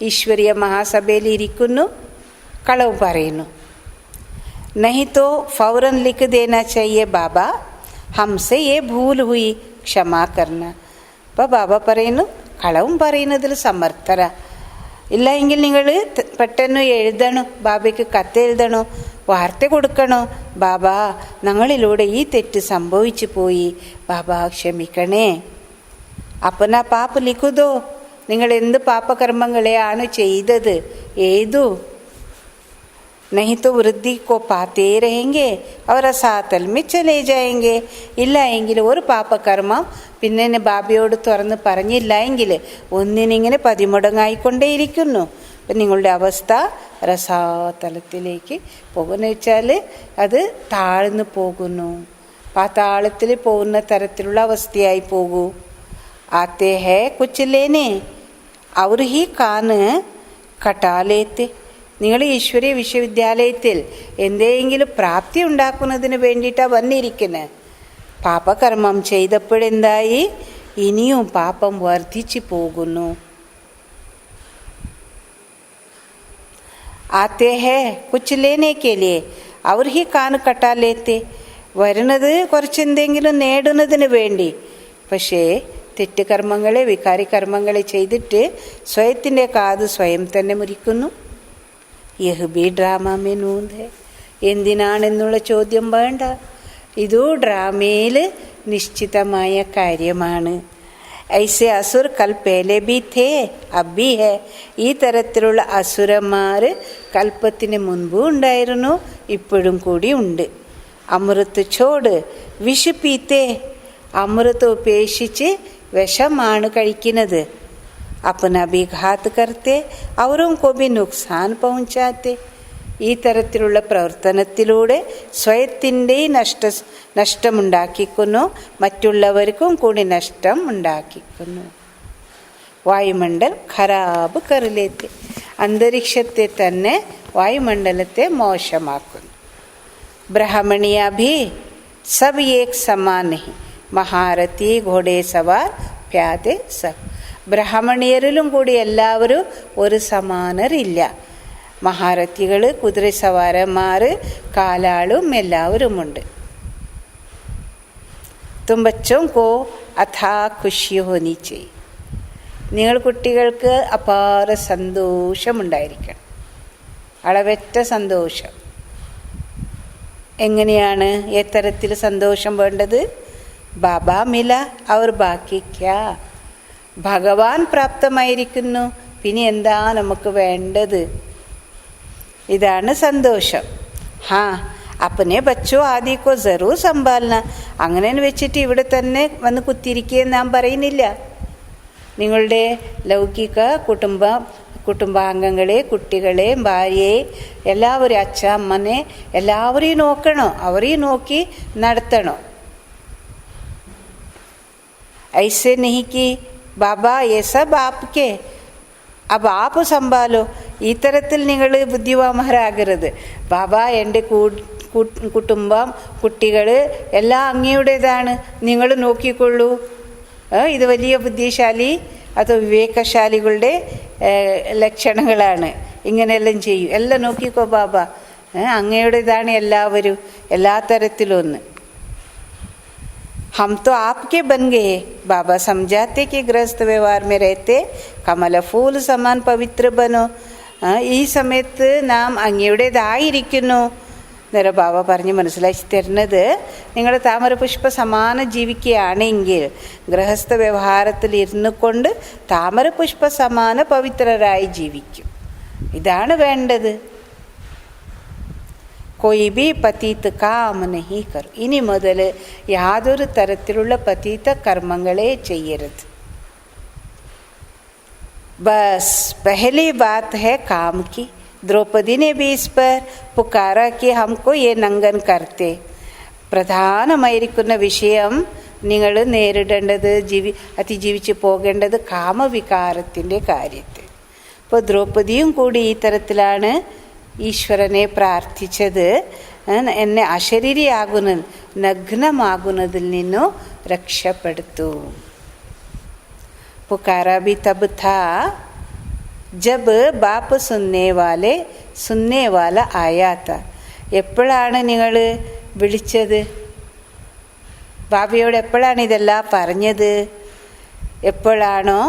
ഈശ്വരീയ മഹാസഭയിൽ ഇരിക്കുന്നു, കളവ് പറയുന്നു. नहीं तो फौरन लिख देना चाहिए बाबा हमसे ये भूल हुई क्षमा करना. അപ്പോൾ ബാബ പറയുന്നു, കളവും പറയുന്നതിൽ സമർത്ഥര. ഇല്ല എങ്കിൽ നിങ്ങൾ പെട്ടെന്ന് എഴുതണോ, ബാബയ്ക്ക് കത്ത് എഴുതണോ, വാർത്ത കൊടുക്കണോ. ബാബ, ഞങ്ങളിലൂടെ ഈ തെറ്റ് സംഭവിച്ചു പോയി, ബാബ ക്ഷമിക്കണേ. അപ്പന പാപ ലിഖുദോ. നിങ്ങൾ എന്ത് പാപകർമ്മങ്ങളെയാണ് ചെയ്തത്, ഏതു. नहीं तो वृद्धि को पाते रहेंगे और असातल में चले जाएंगे. ഇല്ല എങ്കിൽ ഒരു പാപകർമ്മം പിന്നെ ബാബയോട് തുറന്ന് പറഞ്ഞില്ല എങ്കിൽ ഒന്നിനിങ്ങനെ പതിമുടങ്ങായിക്കൊണ്ടേയിരിക്കുന്നു. അപ്പം നിങ്ങളുടെ അവസ്ഥ രസാതലത്തിലേക്ക് പോകുന്ന വെച്ചാൽ അത് താഴ്ന്നു പോകുന്നു, പാതാളത്തിൽ പോകുന്ന തരത്തിലുള്ള അവസ്ഥയായി പോകൂ. आते हैं कुछ लेने और ही कान कटा लेते. നിങ്ങൾ ഈശ്വരീയ വിശ്വവിദ്യാലയത്തിൽ എന്തെങ്കിലും പ്രാപ്തി ഉണ്ടാക്കുന്നതിന് വേണ്ടിയിട്ടാണ് വന്നിരിക്കുന്നത്. പാപകർമ്മം ചെയ്തപ്പോഴെന്തായി? ഇനിയും പാപം വർദ്ധിച്ചു പോകുന്നു. ആത്തേ ഹേ കുച്ച് ലേനെ കെ ലിയേ അവർ ഹി കാൻ കട്ടാ ലേത്തെ. വരുന്നത് കുറച്ചെന്തെങ്കിലും നേടുന്നതിന് വേണ്ടി. പക്ഷേ തെറ്റ് കർമ്മങ്ങളെ വികാരി കർമ്മങ്ങളെ ചെയ്തിട്ട് സ്വയത്തിൻ്റെ കാത് സ്വയം തന്നെ മുറിക്കുന്നു. യഹ് ബി ഡ്രാമ മേ നൂന്ത് ഹെ. എന്തിനാണെന്നുള്ള ചോദ്യം വേണ്ട, ഇതു ഡ്രാമയിൽ നിശ്ചിതമായ കാര്യമാണ്. ഐസെ അസുർ കൽ പേലെ ബി ഥേ അബി ഹേ. ഈ തരത്തിലുള്ള അസുരന്മാർ കൽപ്പത്തിന് മുൻപും ഉണ്ടായിരുന്നു, ഇപ്പോഴും കൂടി ഉണ്ട്. അമൃത് ചോട് വിഷ് പീത്തേ. അമൃത് ഉപേക്ഷിച്ച് വിഷമാണ് കഴിക്കുന്നത്. अपना भी घात करते औरों को भी नुकसान पहुंचाते. ഈ തരത്തിലുള്ള പ്രവർത്തനത്തിലൂടെ സ്വയത്തിൻ്റെ നഷ്ടമുണ്ടാക്കിക്കുന്നു, മറ്റുള്ളവർക്കും കൂടി നഷ്ടം ഉണ്ടാക്കിക്കുന്നു. വായുമണ്ഡൽ ഖരാബ് കറിലേത്തെ. അന്തരീക്ഷത്തെ തന്നെ വായുമണ്ഡലത്തെ മോശമാക്കുന്നു. ബ്രഹ്മണിയ ഭി സബ് ഏക് സമാൻ നഹി. മഹാരഥി ഘോഡെ സവാർ പ്യാതെ സബ്. ബ്രാഹ്മണിയരിലും കൂടി എല്ലാവരും ഒരു സമാനരില്ല. മഹാരഥികൾ, കുതിരസവാരന്മാർ, കാലാളും എല്ലാവരുമുണ്ട്. തും ബച്ചോं को अथा खुशी होनी चाहिए. നിങ്ങൾ കുട്ടികൾക്ക് അപാര സന്തോഷമുണ്ടായിരിക്കണം, അളവറ്റ സന്തോഷം. എങ്ങനെയാണ് എത്തരത്തിൽ സന്തോഷം വേണ്ടത്? ബാബാ മില അവർ ബാക്കി ക്യാ. ഭഗവാൻ പ്രാപ്തമായിരിക്കുന്നു, പിന്നെ എന്താ നമുക്ക് വേണ്ടത്? ഇതാണ് സന്തോഷം. ഹാ അപ്പനെ ബച്ചോ ആദിക്കോ ജറൂർ സമ്പാലന. അങ്ങനെ വെച്ചിട്ട് ഇവിടെ തന്നെ വന്ന് കുത്തിരിക്കുകയെന്ന് നാം പറയുന്നില്ല. നിങ്ങളുടെ ലൗകിക കുടുംബാംഗങ്ങളെ, കുട്ടികളെ, ഭാര്യയെ, എല്ലാവരും, അച്ഛ അമ്മനെ എല്ലാവരെയും നോക്കണോ, അവരെയും നോക്കി നടത്തണോ. ऐसे नहीं कि बाबा ये सब आपके अब आप संभालो. ഈ തരത്തിൽ നിങ്ങൾ ബുദ്ധിമാന്മാരാകരുത്. ബാബ എൻ്റെ കുടുംബം, കുട്ടികൾ എല്ലാം അങ്ങയുടേതാണ്, നിങ്ങൾ നോക്കിക്കൊള്ളൂ. ഇത് വലിയ ബുദ്ധിശാലി അതോ വിവേകശാലികളുടെ ലക്ഷണങ്ങളാണ്. ഇങ്ങനെയെല്ലാം ചെയ്യും, എല്ലാം നോക്കിക്കോ ബാബ, അങ്ങയുടേതാണ് എല്ലാവരും, എല്ലാ തരത്തിലൊന്ന്. हम तो आपके बन गए. बाबा समझाते कि गृहस्थ व्यवहार में रहते कमल फूल समान पवित्र बनो. ഈ സമയത്ത് നാം അങ്ങയുടേതായിരിക്കുന്നു. നേരെ ബാബ പറഞ്ഞ് മനസ്സിലാക്കി തരുന്നത്, നിങ്ങൾ താമരപുഷ്പ സമാനം ജീവിക്കുകയാണെങ്കിൽ ഗൃഹസ്ഥ വ്യവഹാരത്തിൽ ഇരുന്നു കൊണ്ട് താമരപുഷ്പ സമാന പവിത്രരായി ജീവിക്കും. ഇതാണ് വേണ്ടത്. कोई भी पतित काम नहीं करो. ഇനി മുതൽ യാതൊരു തരത്തിലുള്ള പതീത കർമ്മങ്ങളെ ചെയ്യരുത്. बस पहली बात है काम की. द्रौपदी ने भी इस पर पुकारा कि हमको ये नंगन करते. പ്രധാനമായിരിക്കുന്ന വിഷയം നിങ്ങൾ നേരിടേണ്ടത്, അതിജീവിച്ച് പോകേണ്ടത് കാമവികാരത്തിൻ്റെ കാര്യത്തെ. അപ്പോൾ ദ്രൗപദിയും കൂടി ഈ തരത്തിലാണ് ഈശ്വരനെ പ്രാർത്ഥിച്ചത്, എന്നെ അശരീരിയാകുന്ന നഗ്നമാകുന്നതിൽ നിന്നു രക്ഷപ്പെടുത്തു. पुकारा भी तब था जब बाप सुनने वाला आया था. എപ്പോഴാണ് നിങ്ങൾ വിളിച്ചത്? ബാബയോട് എപ്പോഴാണ് ഇതെല്ലാം പറഞ്ഞത്? എപ്പോഴാണോ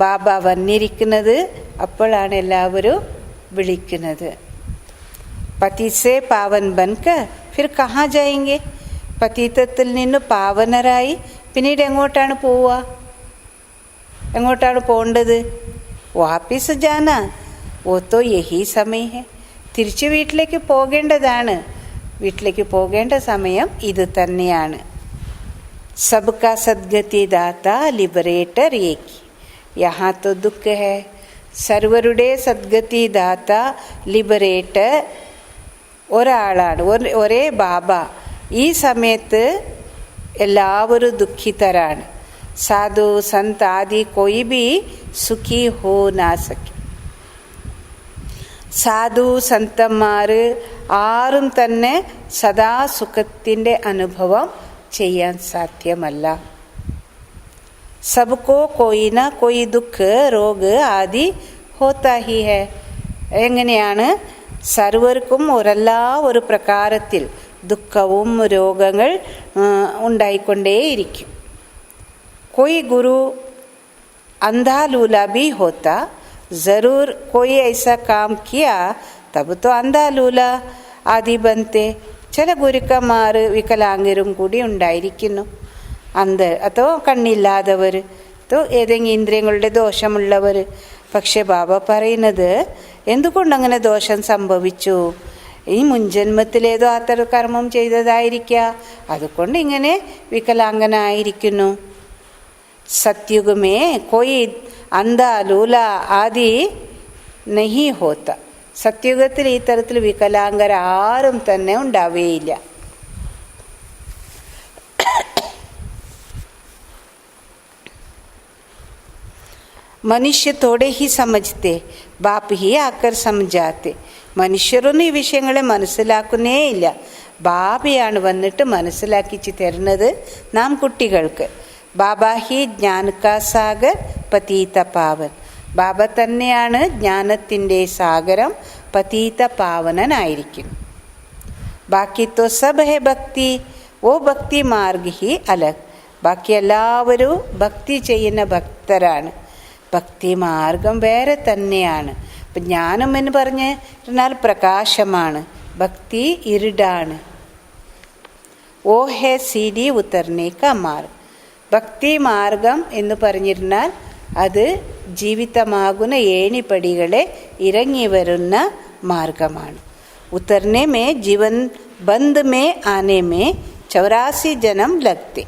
ബാബ വന്നിരിക്കുന്നത് അപ്പോഴാണ് എല്ലാവരും വിളിക്കുന്നത്. പതി സേ പാവൻ ബൻകർ ഫിർ കഹാ ജായെങ്കെ. പതീതത്തിൽ നിന്ന് പാവനരായി പിന്നീട് എങ്ങോട്ടാണ് പോവുക? എങ്ങോട്ടാണ് പോകേണ്ടത്? വാപ്പിസ് ജാന ഓ തോ യഹി സമയ ഹെ. തിരിച്ച് വീട്ടിലേക്ക് പോകേണ്ടതാണ്. വീട്ടിലേക്ക് പോകേണ്ട സമയം ഇത് തന്നെയാണ്. സബ്കാ സദ്ഗതി ദാത ലിബറേറ്റർ ഏകി യഹാ തോ ദുഃഖ ഹെ. സർവരുടെ സദ്ഗതി ദാത ലിബറേറ്റർ ഒരാളാണ്, ഒരേ ബാബ. ഈ സമയത്ത് എല്ലാവരും ദുഃഖിതരാണ്. സാധു സന്ത് ആദി कोई भी സുഖി ഹോ നാ സക്കെ. സാധു സന്തന്മാർ ആരും തന്നെ സദാ സുഖത്തിൻ്റെ അനുഭവം ചെയ്യാൻ സാധ്യമല്ല. സബ്കോ കോയി ന കോയി ദുഃഖ് രോഗ് ആദി ഹോത്താ ഹി ഹെ. എങ്ങനെയാണ്? സർവർക്കും ഒരു പ്രകാരത്തിൽ ദുഃഖവും രോഗങ്ങൾ ഉണ്ടായിക്കൊണ്ടേയിരിക്കും. कोई गुरु अंधा लूला भी होता, ज़रूर कोई ऐसा काम किया तब तो अंधा लूला आदि बनते. ചില ഗുരുക്കന്മാർ വികലാംഗരും കൂടി ഉണ്ടായിരിക്കുന്നു. അന്ധ അതോ കണ്ണില്ലാത്തവർ. ഏതെങ്കിലും ഇന്ദ്രിയങ്ങളുടെ ദോഷമുള്ളവർ. പക്ഷെ ബാബ പറയുന്നത് എന്തുകൊണ്ടങ്ങനെ ദോഷം സംഭവിച്ചു? ഈ മുൻജന്മത്തിലേതോ അത്തരം കർമ്മം ചെയ്തതായിരിക്കുക, അതുകൊണ്ട് ഇങ്ങനെ വികലാംഗനായിരിക്കുന്നു. സത്യുഗമേ കോയി അന്ധ ലൂല ആദി നഹി ഹോത്ത. സത്യുഗത്തിൽ ഈ തരത്തിൽ വികലാംഗരാരും തന്നെ ഉണ്ടാവുകയില്ല. മനുഷ്യ തോടെ ഹി സമജ്ത്തെ ബാപ്പ് ഹി ആക്കർ സമജാത്തെ. മനുഷ്യരൊന്നും ഈ വിഷയങ്ങളെ മനസ്സിലാക്കുന്നേ ഇല്ല. ബാബയാണ് വന്നിട്ട് മനസ്സിലാക്കിച്ച് തരുന്നത് നാം കുട്ടികൾക്ക്. ബാബാ ഹി ജ്ഞാന കാ സാഗർ പതീത പാവൻ. ബാബ തന്നെയാണ് ജ്ഞാനത്തിൻ്റെ സാഗരം, പതീത പാവനനായിരിക്കും. ബാക്കി തോ സബ് ഹെ ഭക്തി, ഓ ഭക്തി മാർഗ് ഹി അലഗ്. ബാക്കി എല്ലാവരും ഭക്തി ചെയ്യുന്ന ഭക്തരാണ്, ഭക്തി മാർഗം വേറെ തന്നെയാണ്. ഇപ്പം ജ്ഞാനം എന്ന് പറഞ്ഞാൽ പ്രകാശമാണ്, ഭക്തി ഇരുടാണ്. ഓ ഹെ സീഡി ഉത്തർനെ കാ മാർഗ്. ഭക്തി മാർഗം എന്ന് പറഞ്ഞിരുന്നാൽ അത് ജീവിതമാകുന്ന ഏണിപ്പടികളെ ഇറങ്ങി വരുന്ന മാർഗമാണ്. ഉത്തർനെ മേ ജീവൻ ബന്ദ് മേ ആനെ മേ 84 ജനം ലഗ്തെ.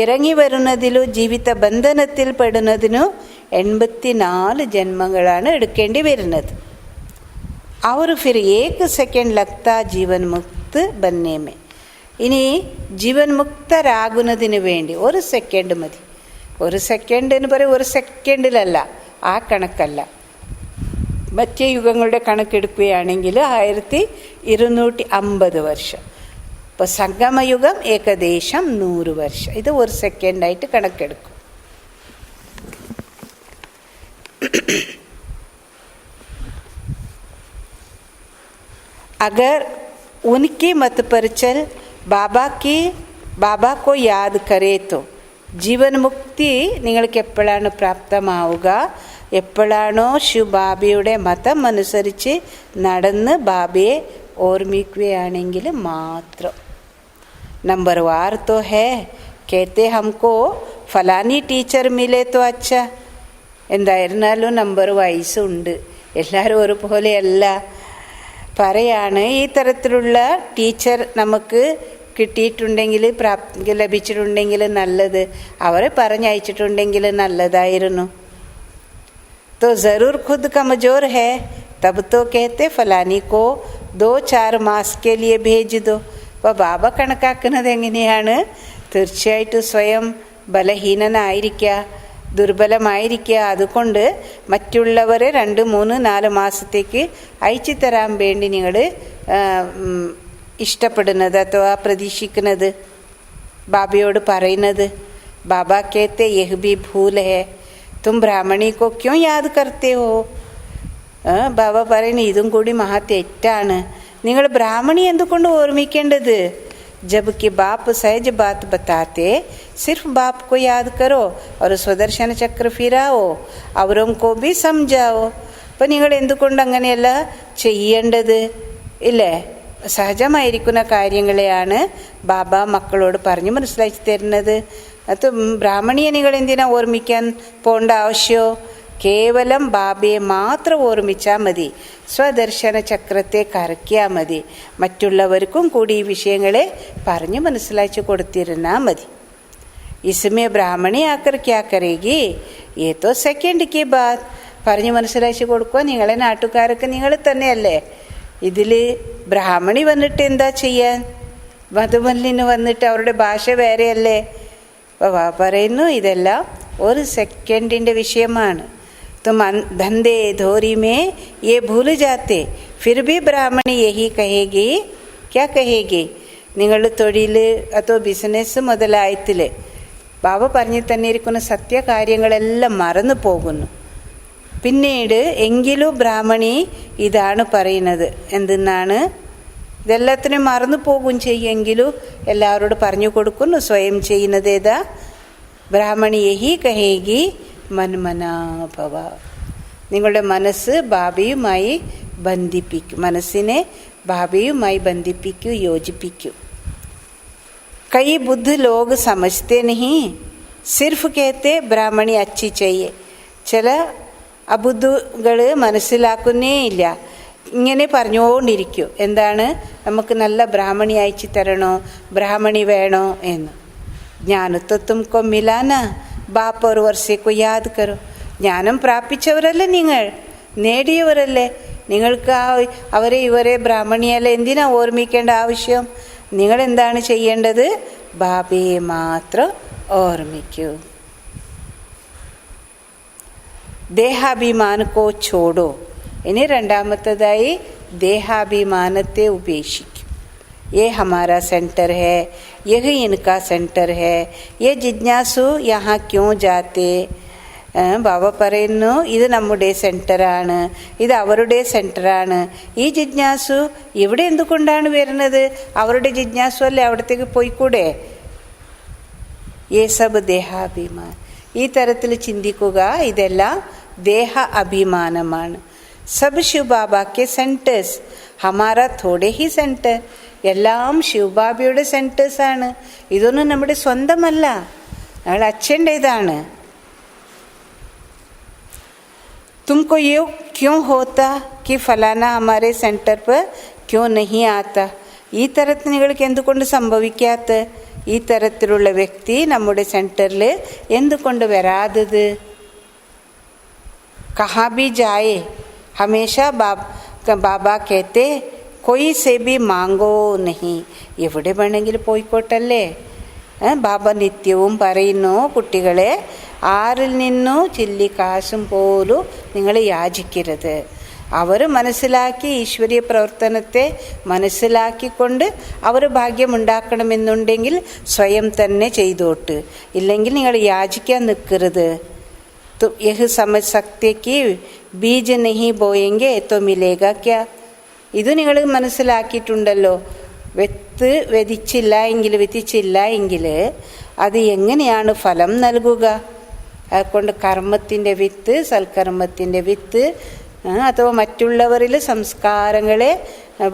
ഇറങ്ങി വരുന്നതിലും ജീവിത ബന്ധനത്തിൽ പെടുന്നതിനും 84 ജന്മങ്ങളാണ് എടുക്കേണ്ടി വരുന്നത്. അവർ ഫിർ 1 സെക്കൻഡ് ലഗ്താ ജീവൻ മുക്ത് ബന്നേ മേ. ഇനി ജീവൻ മുക്തരാകുന്നതിന് വേണ്ടി 1 സെക്കൻഡ് മതി. 1 സെക്കൻഡ് എന്ന് പറയും, 1 സെക്കൻഡിലല്ല, ആ കണക്കല്ല. മറ്റേ യുഗങ്ങളുടെ കണക്കെടുക്കുകയാണെങ്കിൽ 1250 വർഷം. ഇപ്പോൾ സംഗമയുഗം ഏകദേശം 100 വർഷം. ഇത് 1 സെക്കൻഡായിട്ട് കണക്കെടുക്കും. अगर उनकी मत पर चल ബാബ കോ യാദ് കരേ തോ ജീവൻ മുക്തി നിങ്ങൾക്ക് എപ്പോഴാണ് പ്രാപ്തമാവുക? എപ്പോഴാണോ ശിവ് ബാബയുടെ മതം അനുസരിച്ച് നടന്ന് ബാബയെ ഓർമ്മിക്കുകയാണെങ്കിൽ മാത്രം. നമ്പർ 4 तो है कहते हमको ഫലാനി ടീച്ചർ മിലേ തോ അച്ഛ. എന്തായിരുന്നാലും നമ്പർ വൈസ് ഉണ്ട്, എല്ലാവരും ഒരുപോലെയല്ല. പറയാണ് ഈ തരത്തിലുള്ള ടീച്ചർ നമുക്ക് കിട്ടിയിട്ടുണ്ടെങ്കിൽ ലഭിച്ചിട്ടുണ്ടെങ്കിൽ നല്ലത്, അവരെ പറഞ്ഞയച്ചിട്ടുണ്ടെങ്കിൽ നല്ലതായിരുന്നു. तो ज़रूर खुद कमज़ोर है तब तो कहते फलानी को 2-4 मास के लिए भेज दो. അപ്പോൾ ബാബ കണക്കാക്കുന്നത് എങ്ങനെയാണ്? തീർച്ചയായിട്ടും സ്വയം ബലഹീനനായിരിക്കുക, ദുർബലമായിരിക്കുക. അതുകൊണ്ട് മറ്റുള്ളവരെ 2, 3, 4 മാസത്തേക്ക് അയച്ചു തരാൻ വേണ്ടി നിങ്ങൾ ഇഷ്ടപ്പെടുന്നത് അഥവാ പ്രതീക്ഷിക്കുന്നത് ബാബയോട് പറയുന്നത്. ബാബ കേത്തെ യഹ് ബി ഭൂൽ ഹേ തും ബ്രാഹ്മണി കോ ക്യോं യാദ് കർത്തേ ഹോ. ബാബ പറയുന്നത് ഇതും കൂടി മഹാ തെറ്റാണ്. നിങ്ങൾ ബ്രാഹ്മണി എന്തുകൊണ്ട് ഓർമ്മിക്കേണ്ടത്? जबकि बाप सहज बात बताते सिर्फ बाप को याद करो और स्वदर्शन चक्र फिराओ അവരും को भी समझाओ. അപ്പം നിങ്ങൾ എന്തുകൊണ്ട് അങ്ങനെയല്ല ചെയ്യേണ്ടത്? ഇല്ലേ? സഹജമായിരിക്കുന്ന കാര്യങ്ങളെയാണ് ബാബ മക്കളോട് പറഞ്ഞ് മനസ്സിലാക്കി തരുന്നത്. അത് ബ്രാഹ്മണിയെ നിങ്ങൾ എന്തിനാ ഓർമ്മിക്കാൻ പോകേണ്ട ആവശ്യമോ? കേവലം ബാബയെ മാത്രം ഓർമ്മിച്ചാൽ മതി, സ്വദർശന ചക്രത്തെ കറക്കിയാൽ മതി. മറ്റുള്ളവർക്കും കൂടി ഈ വിഷയങ്ങളെ പറഞ്ഞ് മനസ്സിലാക്കി കൊടുത്തിരുന്നാൽ മതി. ഇസ്മേ ബ്രാഹ്മണി ആക്കർ ക്യാ കരേഗി ഏതോ സെക്കൻഡ് കി ബാത്. പറഞ്ഞ് മനസ്സിലാക്കി കൊടുക്കുക. നിങ്ങളെ നാട്ടുകാരൊക്കെ നിങ്ങൾ തന്നെയല്ലേ. ഇതിൽ ബ്രാഹ്മണി വന്നിട്ട് എന്താ ചെയ്യാൻ? മധുമല്ലിന് വന്നിട്ട് അവരുടെ ഭാഷ വേറെയല്ലേ. അപ്പോൾ പറയുന്നു ഇതെല്ലാം 1 സെക്കൻഡിൻ്റെ വിഷയമാണ്. तुम धंधे धोरी में ये भूल जाते फिर भी ब्राह्मणी यही कहेगी क्या कहेगी. നിങ്ങൾ തൊഴിൽ അതോ ബിസിനസ് മുതലായത്തിൽ ബാബ പറഞ്ഞു തന്നെ ഇരിക്കുന്ന സത്യകാര്യങ്ങളെല്ലാം മറന്നു പോകുന്നു. പിന്നീട് എങ്കിലും ബ്രാഹ്മണി ഇതാണ് പറയുന്നത്. എന്തെന്നാണ്? ഇതെല്ലാത്തിനും മറന്നു പോകും ചെയ്യുമെങ്കിലും എല്ലാവരോടും പറഞ്ഞു കൊടുക്കുന്നു. സ്വയം ചെയ്യുന്നത് ഏതാ? ബ്രാഹ്മണി യഹി കഹേഗി മന്മനാഭവ. നിങ്ങളുടെ മനസ്സ് ബാബയുമായി ബന്ധിപ്പിക്കും, മനസ്സിനെ ബാബയുമായി ബന്ധിപ്പിക്കൂ, യോജിപ്പിക്കൂ. കൈ ബുദ്ധ ലോക സമജ്തേ നഹീ സിർഫ് കേത്തെ ബ്രാഹ്മണി അച്ചി ചെയ്യേ. ചില അബുദ്ധുകൾ മനസ്സിലാക്കുന്നേ ഇല്ല, ഇങ്ങനെ പറഞ്ഞുകൊണ്ടിരിക്കും, എന്താണ് നമുക്ക് നല്ല ബ്രാഹ്മണി അയച്ചു തരണോ, ബ്രാഹ്മണി വേണോ എന്ന്. ജ്ഞാനത്വം കൊമ്മിലാന ബാപ്പ് ഒരു വർഷേക്കു യാദ് കരോ. ജ്ഞാനം പ്രാപിച്ചവരല്ലേ നിങ്ങൾ, നേടിയവരല്ലേ, നിങ്ങൾക്ക് അവരെ ഇവരെ ബ്രാഹ്മണിയല്ല എന്തിനാ ഓർമ്മിക്കേണ്ട ആവശ്യം? നിങ്ങൾ എന്താണ് ചെയ്യേണ്ടത്? ബാബയെ മാത്രം ഓർമ്മിക്കൂ. ദേഹാഭിമാനക്കോ ചോടോ. ഇനി രണ്ടാമത്തതായി ദേഹാഭിമാനത്തെ ഉപേക്ഷിക്കും. ये हमारा सेंटर है, यही इनका सेंटर है, ये जिज्ञासु यहाँ क्यों जाते. ബാബ പറയുന്നു, ഇത് നമ്മുടെ സെൻറ്ററാണ്, ഇത് അവരുടെ സെൻറ്ററാണ്. ഈ ജിജ്ഞാസു ഇവിടെ എന്തുകൊണ്ടാണ് വരുന്നത്? അവരുടെ ജിജ്ഞാസു അല്ലേ, അവിടത്തേക്ക് പോയിക്കൂടെ? യേ സബ് ദേഹാഭിമാൻ. ഈ തരത്തിൽ ചിന്തിക്കുക, ഇതെല്ലാം ദേഹ അഭിമാനമാണ്. സബ് ശിവ് ബാബാക്കെ സെൻറ്റേഴ്സ്, ഹമാരാ തോടെ ഹി സെൻറ്റർ. എല്ലാം ശിവബാബയുടെ സെൻറ്റേഴ്സാണ്. ഇതൊന്നും നമ്മുടെ സ്വന്തമല്ല, ഞങ്ങളുടെ അച്ഛൻ്റേതാണ്. तुमको ये क्यों होता कि फलाना हमारे सेंटर पर क्यों नहीं आता. ഈ തരത്തിൽ നിങ്ങൾക്ക് എന്തുകൊണ്ട് സംഭവിക്കാത്ത? ഈ തരത്തിലുള്ള വ്യക്തി നമ്മുടെ സെൻറ്ററിൽ എന്തുകൊണ്ട് വരാത്തത്? കഹാ ഭി ജായേ ഹമേശ ബാബാ കേത്തെ കൊയ് സേ ഭി മാങ്കോ നഹി. എവിടെ വേണമെങ്കിലും പോയിക്കോട്ടല്ലേ. ബാബ നിത്യവും പറയുന്നു, കുട്ടികളെ ആരിൽ നിന്നോ ചില്ലി കാശും പോലും നിങ്ങൾ യാചിക്കരുത്. അവർ മനസ്സിലാക്കി ഈശ്വരീയ പ്രവർത്തനത്തെ മനസ്സിലാക്കിക്കൊണ്ട് അവർ ഭാഗ്യമുണ്ടാക്കണമെന്നുണ്ടെങ്കിൽ സ്വയം തന്നെ ചെയ്തോട്ട്, ഇല്ലെങ്കിൽ നിങ്ങൾ യാചിക്കാൻ നിൽക്കരുത്. യഹ് സമജ് സക്തേ കി ബീജ് നഹി ബോയെങ്കെ തോ മിലേഗ ക്യാ. ഇത് നിങ്ങൾ മനസ്സിലാക്കിയിട്ടുണ്ടല്ലോ, വിത്ത് വിത്തിച്ചില്ല എങ്കിൽ അത് എങ്ങനെയാണ് ഫലം നൽകുക? അതുകൊണ്ട് കർമ്മത്തിൻ്റെ വിത്ത്, സൽക്കർമ്മത്തിൻ്റെ വിത്ത്, അഥവാ മറ്റുള്ളവരിൽ സംസ്കാരങ്ങളെ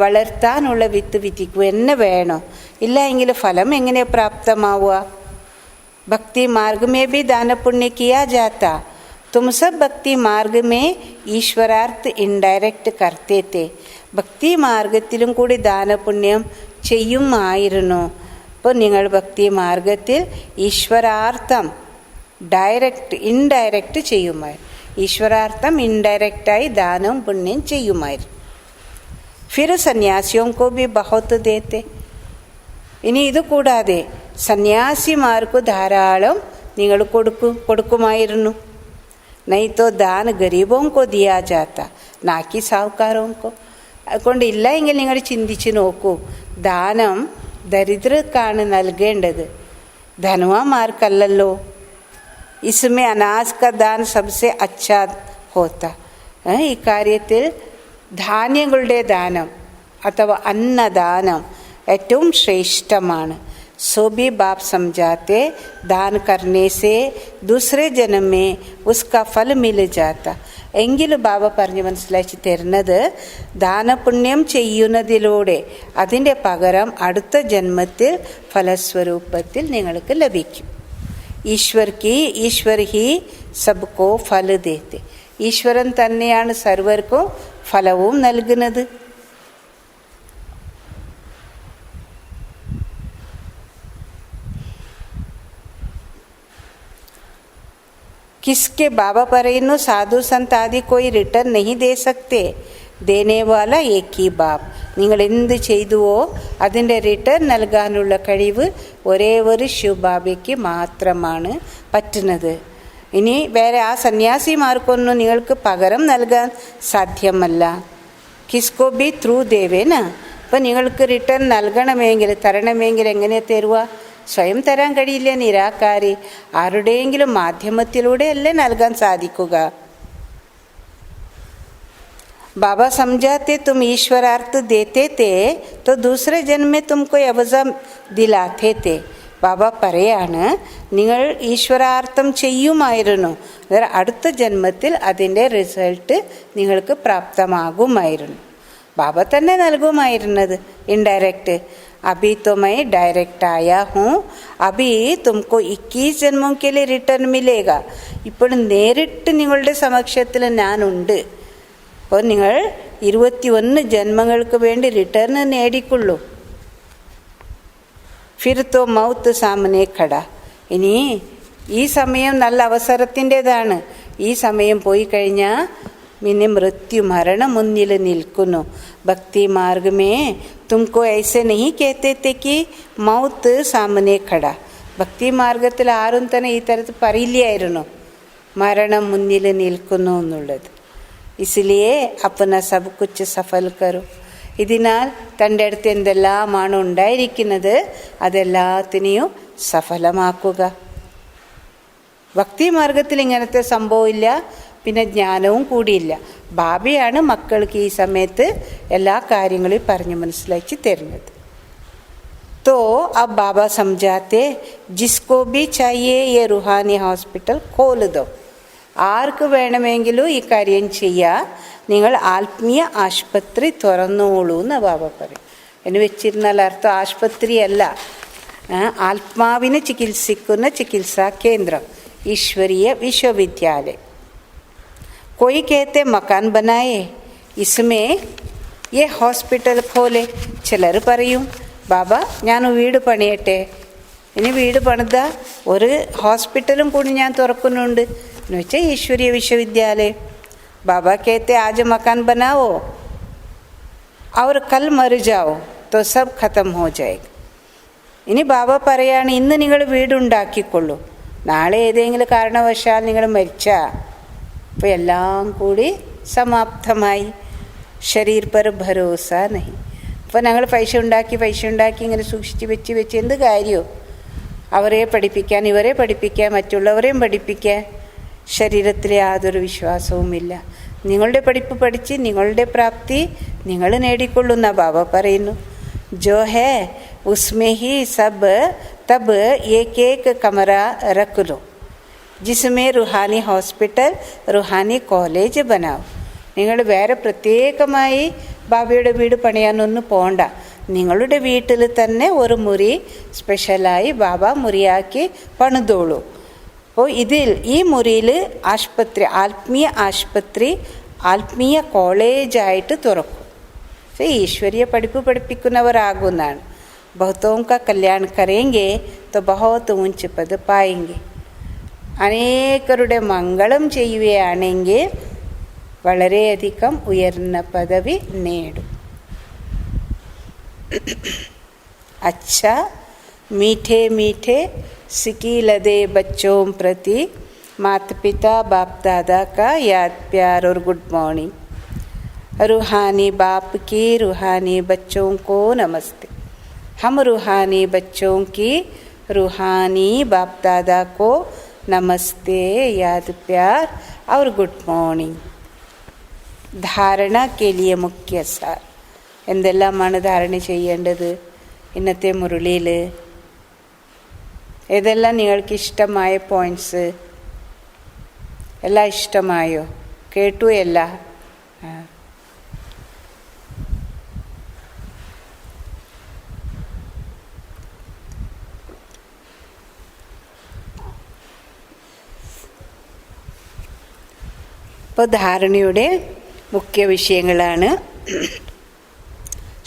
വളർത്താനുള്ള വിത്ത് വിത്തിക്കുക തന്നെ വേണം. ഇല്ല എങ്കിൽ ഫലം എങ്ങനെ പ്രാപ്തമാവുക? ഭക്തി മാർഗ് മേ ഭി ദാന പുണ്യ കിയാ ജാത്ത. തും സബ് ഭക്തി മാർഗ് മേ ഈശ്വരാർത്ഥ് ഇൻഡയറക്റ്റ് കർത്തേ തേ. ഭക്തി മാർഗത്തിലും കൂടി ദാനപുണ്യം ചെയ്യുമായിരുന്നു. അപ്പോൾ നിങ്ങൾ ഭക്തി മാർഗത്തിൽ ഈശ്വരാർത്ഥം ഡയറക്റ്റ് ഇൻഡയറക്റ്റ് ചെയ്യുമായിരുന്നു. ഈശ്വരാർത്ഥം ഇൻഡയറക്റ്റായി ദാനവും പുണ്യം ചെയ്യുമായിരുന്നു. ഫിർ സന്യാസിയോം കോ ഭി ബഹുത് ദേത്തെ. ഇനി ഇത് കൂടാതെ സന്യാസിമാർക്ക് ധാരാളം നിങ്ങൾ കൊടുക്കുമായിരുന്നു. നഹീ തോ ദാൻ ഗരീബോം കോ ദിയാ ജാത്ത നാക്കി സാഹുക്കാരോം കോ. അതുകൊണ്ട് ഇല്ല എങ്കിൽ നിങ്ങൾ ചിന്തിച്ച് നോക്കൂ, ദാനം ദരിദ്രർക്കാണ് നൽകേണ്ടത്, ധനവാന്മാർക്കല്ലല്ലോ. ഇസ്മേ അനാസ് കാ ദാൻ സബ്സെ അച്ഛാ ഹോത്ത. ഇക്കാര്യത്തിൽ ധാന്യങ്ങളുടെ ദാനം അഥവാ അന്നദാനം ഏറ്റവും ശ്രേഷ്ഠമാണ്. सो भी बाप समझाते दान करने से दूसरे जन्म में उसका फल मिल जाता. എങ്കിലും ബാബ പറഞ്ഞ് മനസ്സിലാക്കി തരുന്നത്, ദാനപുണ്യം ചെയ്യുന്നതിലൂടെ അതിൻ്റെ പകരം അടുത്ത ജന്മത്തിൽ ഫലസ്വരൂപത്തിൽ നിങ്ങൾക്ക് ലഭിക്കും. ഈശ്വർ ഹി സബ്കോ ഫല ദേത്തെ. ഈശ്വരൻ തന്നെയാണ് സർവർക്കും ഫലവും നൽകുന്നത്. किसके बाबा പറയുന്നു, സാധു സന്ത് ആദി കോയി റിട്ടേൺ നഹി ദേ സക്തേ. ദേനേവാല ഏക് ഹി ബാപ്പ്. നിങ്ങൾ എന്ത് ചെയ്തുവോ അതിൻ്റെ റിട്ടേൺ നൽകാനുള്ള കഴിവ് ഒരേ ഒരു ശിവബാബയ്ക്ക് മാത്രമാണ് പറ്റുന്നത്. ഇനി വേറെ ആ സന്യാസിമാർക്കൊന്നും നിങ്ങൾക്ക് പകരം നൽകാൻ സാധ്യമല്ല. കിസ്കോ ബി ത്രൂ ദേവേന. ഇപ്പം നിങ്ങൾക്ക് റിട്ടേൺ നൽകണമെങ്കിൽ തരണമെങ്കിൽ എങ്ങനെ തരുക? സ്വയം തരാൻ കഴിയില്ല, നിരാകാരി. ആരുടെയെങ്കിലും മാധ്യമത്തിലൂടെയല്ലേ നൽകാൻ സാധിക്കുക. बाबा समझाते तुम ईश्वरार्थ देते थे तो दूसरे जन्म में तुमको अवजा दिलाते थे. ബാബ പറയാണ്, നിങ്ങൾ ഈശ്വരാർത്ഥം ചെയ്യുമായിരുന്നു, അടുത്ത ജന്മത്തിൽ അതിൻ്റെ റിസൾട്ട് നിങ്ങൾക്ക് പ്രാപ്തമാകുമായിരുന്നു. ബാബ തന്നെ നൽകുമായിരുന്നത് ഇൻഡയറക്റ്റ്. अभी तो मैं डायरेक्ट आया हूँ, अभी तुमको 21 जन्मों के लिए റിട്ടേൺ मिलेगा. ഇപ്പോൾ നേരിട്ട് നിങ്ങളുടെ സമക്ഷത്തിൽ ഞാനുണ്ട്. അപ്പോൾ നിങ്ങൾ 21 ജന്മങ്ങൾക്ക് വേണ്ടി റിട്ടേൺ നേടിക്കൊള്ളൂ. फिर तो मौत सामने खड़ा. ഇനി ഈ സമയം നല്ല അവസരത്തിൻ്റെതാണ്. ഈ സമയം പോയി കഴിഞ്ഞാൽ പിന്നെ മൃത്യു മരണം മുന്നിൽ നിൽക്കുന്നു. ഭക്തി മാർഗമേ തുമക്കോ ऐसे नहीं कहते थे कि मौत सामने खड़ा. ഭക്തി മാർഗത്തിൽ ആരും തന്നെ ഈ തരത്തിൽ പറയില്ലായിരുന്നു മരണം മുന്നിൽ നിൽക്കുന്നു എന്നുള്ളത്. इसलिए अपना सब कुछ सफल करो. ഇതിനാൽ തൻ്റെ അടുത്ത് എന്തെല്ലാമാണ് ഉണ്ടായിരിക്കുന്നത് അതെല്ലാത്തിനെയും സഫലമാക്കുക. ഭക്തി മാർഗത്തിൽ ഇങ്ങനത്തെ സംഭവമില്ല, പിന്നെ ജ്ഞാനവും കൂടിയില്ല. ബാബയാണ് മക്കൾക്ക് ഈ സമയത്ത് എല്ലാ കാര്യങ്ങളും പറഞ്ഞ് മനസ്സിലാക്കി തരുന്നത്. तो अब बाबा समझाते जिसको भी चाहिए ये रूहानी हॉस्पिटल खोल दो. ആർക്ക് വേണമെങ്കിലും ഈ കാര്യം ചെയ്യാം, നിങ്ങൾ ആത്മീയ ആശുപത്രി തുറന്നോളൂ എന്ന് ബാബ പറയും. എന്ന് വെച്ചിരുന്നാൽ അർത്ഥം ആശുപത്രിയല്ല, ആത്മാവിനെ ചികിത്സിക്കുന്ന ചികിത്സാ കേന്ദ്രം, ഈശ്വരീയ വിശ്വവിദ്യാലയ. कोई कहते मकान बनाए इसमें ये हॉस्पिटल खोले. ചിലർ പറയും ബാബ ഞാൻ വീട് പണിയട്ടെ, ഇനി വീട് പണിത ഒരു ഹോസ്പിറ്റലും കൂടി ഞാൻ തുറക്കുന്നുണ്ട് എന്ന് വെച്ചാൽ ഈശ്വരീയ വിശ്വവിദ്യാലയ. बाबा कहते आज मकान बनाओ और कल मर जाओ तो सब खत्म हो जाएगा. ഇനി ബാബ പറയാണ് ഇന്ന് നിങ്ങൾ വീടുണ്ടാക്കിക്കൊള്ളൂ, നാളെ ഏതെങ്കിലും കാരണവശാൽ നിങ്ങൾ മരിച്ചാൽ അപ്പോൾ എല്ലാം കൂടി സമാപ്തമായി. ശരീർ പർ ഭരോസ നഹി. അപ്പോൾ ഞങ്ങൾ പൈസ ഉണ്ടാക്കി ഇങ്ങനെ സൂക്ഷിച്ച് വെച്ച് എന്ത് കാര്യമോ? അവരെ പഠിപ്പിക്കാൻ, ഇവരെ പഠിപ്പിക്കാൻ, മറ്റുള്ളവരെയും പഠിപ്പിക്കാൻ ശരീരത്തിൽ യാതൊരു വിശ്വാസവുമില്ല. നിങ്ങളുടെ പഠിപ്പ് പഠിച്ച് നിങ്ങളുടെ പ്രാപ്തി നിങ്ങൾ നേടിക്കൊള്ളുന്ന ബാബ പറയുന്നു. ജോ ഹേ ഉസ്മേ ഹി സബ് തബ് ഏക് ഏക് കമറ രഖ് ലോ ജിസ്മേ റുഹാനി ഹോസ്പിറ്റൽ റുഹാനി കോളേജ് ബനാവും. നിങ്ങൾ വേറെ പ്രത്യേകമായി ബാബയുടെ വീട് പണിയാനൊന്നും പോകണ്ട. നിങ്ങളുടെ വീട്ടിൽ തന്നെ ഒരു മുറി സ്പെഷ്യലായി ബാബ മുറിയാക്കി പണിതോളൂ. അപ്പോൾ ഇതിൽ ഈ മുറിയിൽ ആശുപത്രി, ആത്മീയ ആശുപത്രി, ആത്മീയ കോളേജായിട്ട് തുറക്കും. ഈശ്വരീയ പഠിപ്പ് പഠിപ്പിക്കുന്നവരാകുന്നതാണ്. ബഹുത്തോം കാ കല്യാൺ കരേങ്കെ തോ ബഹുത് ഊഞ്ച് പദ് പായെങ്കെ. അനേകരുടെ മംഗളം ചെയ്യുകയാണെങ്കിൽ വളരെയധികം ഉയർന്ന പദവി നേടും. अच्छा मीठे मीठे सिकीलदे बच्चों प्रति माता पिता बाप दादा का याद प्यार और गुड मॉर्निंग. रूहानी बाप की रूहानी बच्चों को नमस्ते. हम रूहानी बच्चों की रूहानी बाप दादा को नमस्ते, याद प्यार और गुड मॉर्निंग. ധാരണ के लिए मुख्य सार. എന്തെല്ലാമാണ് ധാരണ ചെയ്യേണ്ടത് ഇന്നത്തെ മുരളിയിൽ? ഏതെല്ലാം നിങ്ങൾക്ക് ഇഷ്ടമായ പോയിൻറ്റ്സ്? എല്ലാം ഇഷ്ടമായോ? കേട്ടു എല്ലാം? ഇപ്പോൾ ധാരണയുടെ മുഖ്യ വിഷയങ്ങളാണ്.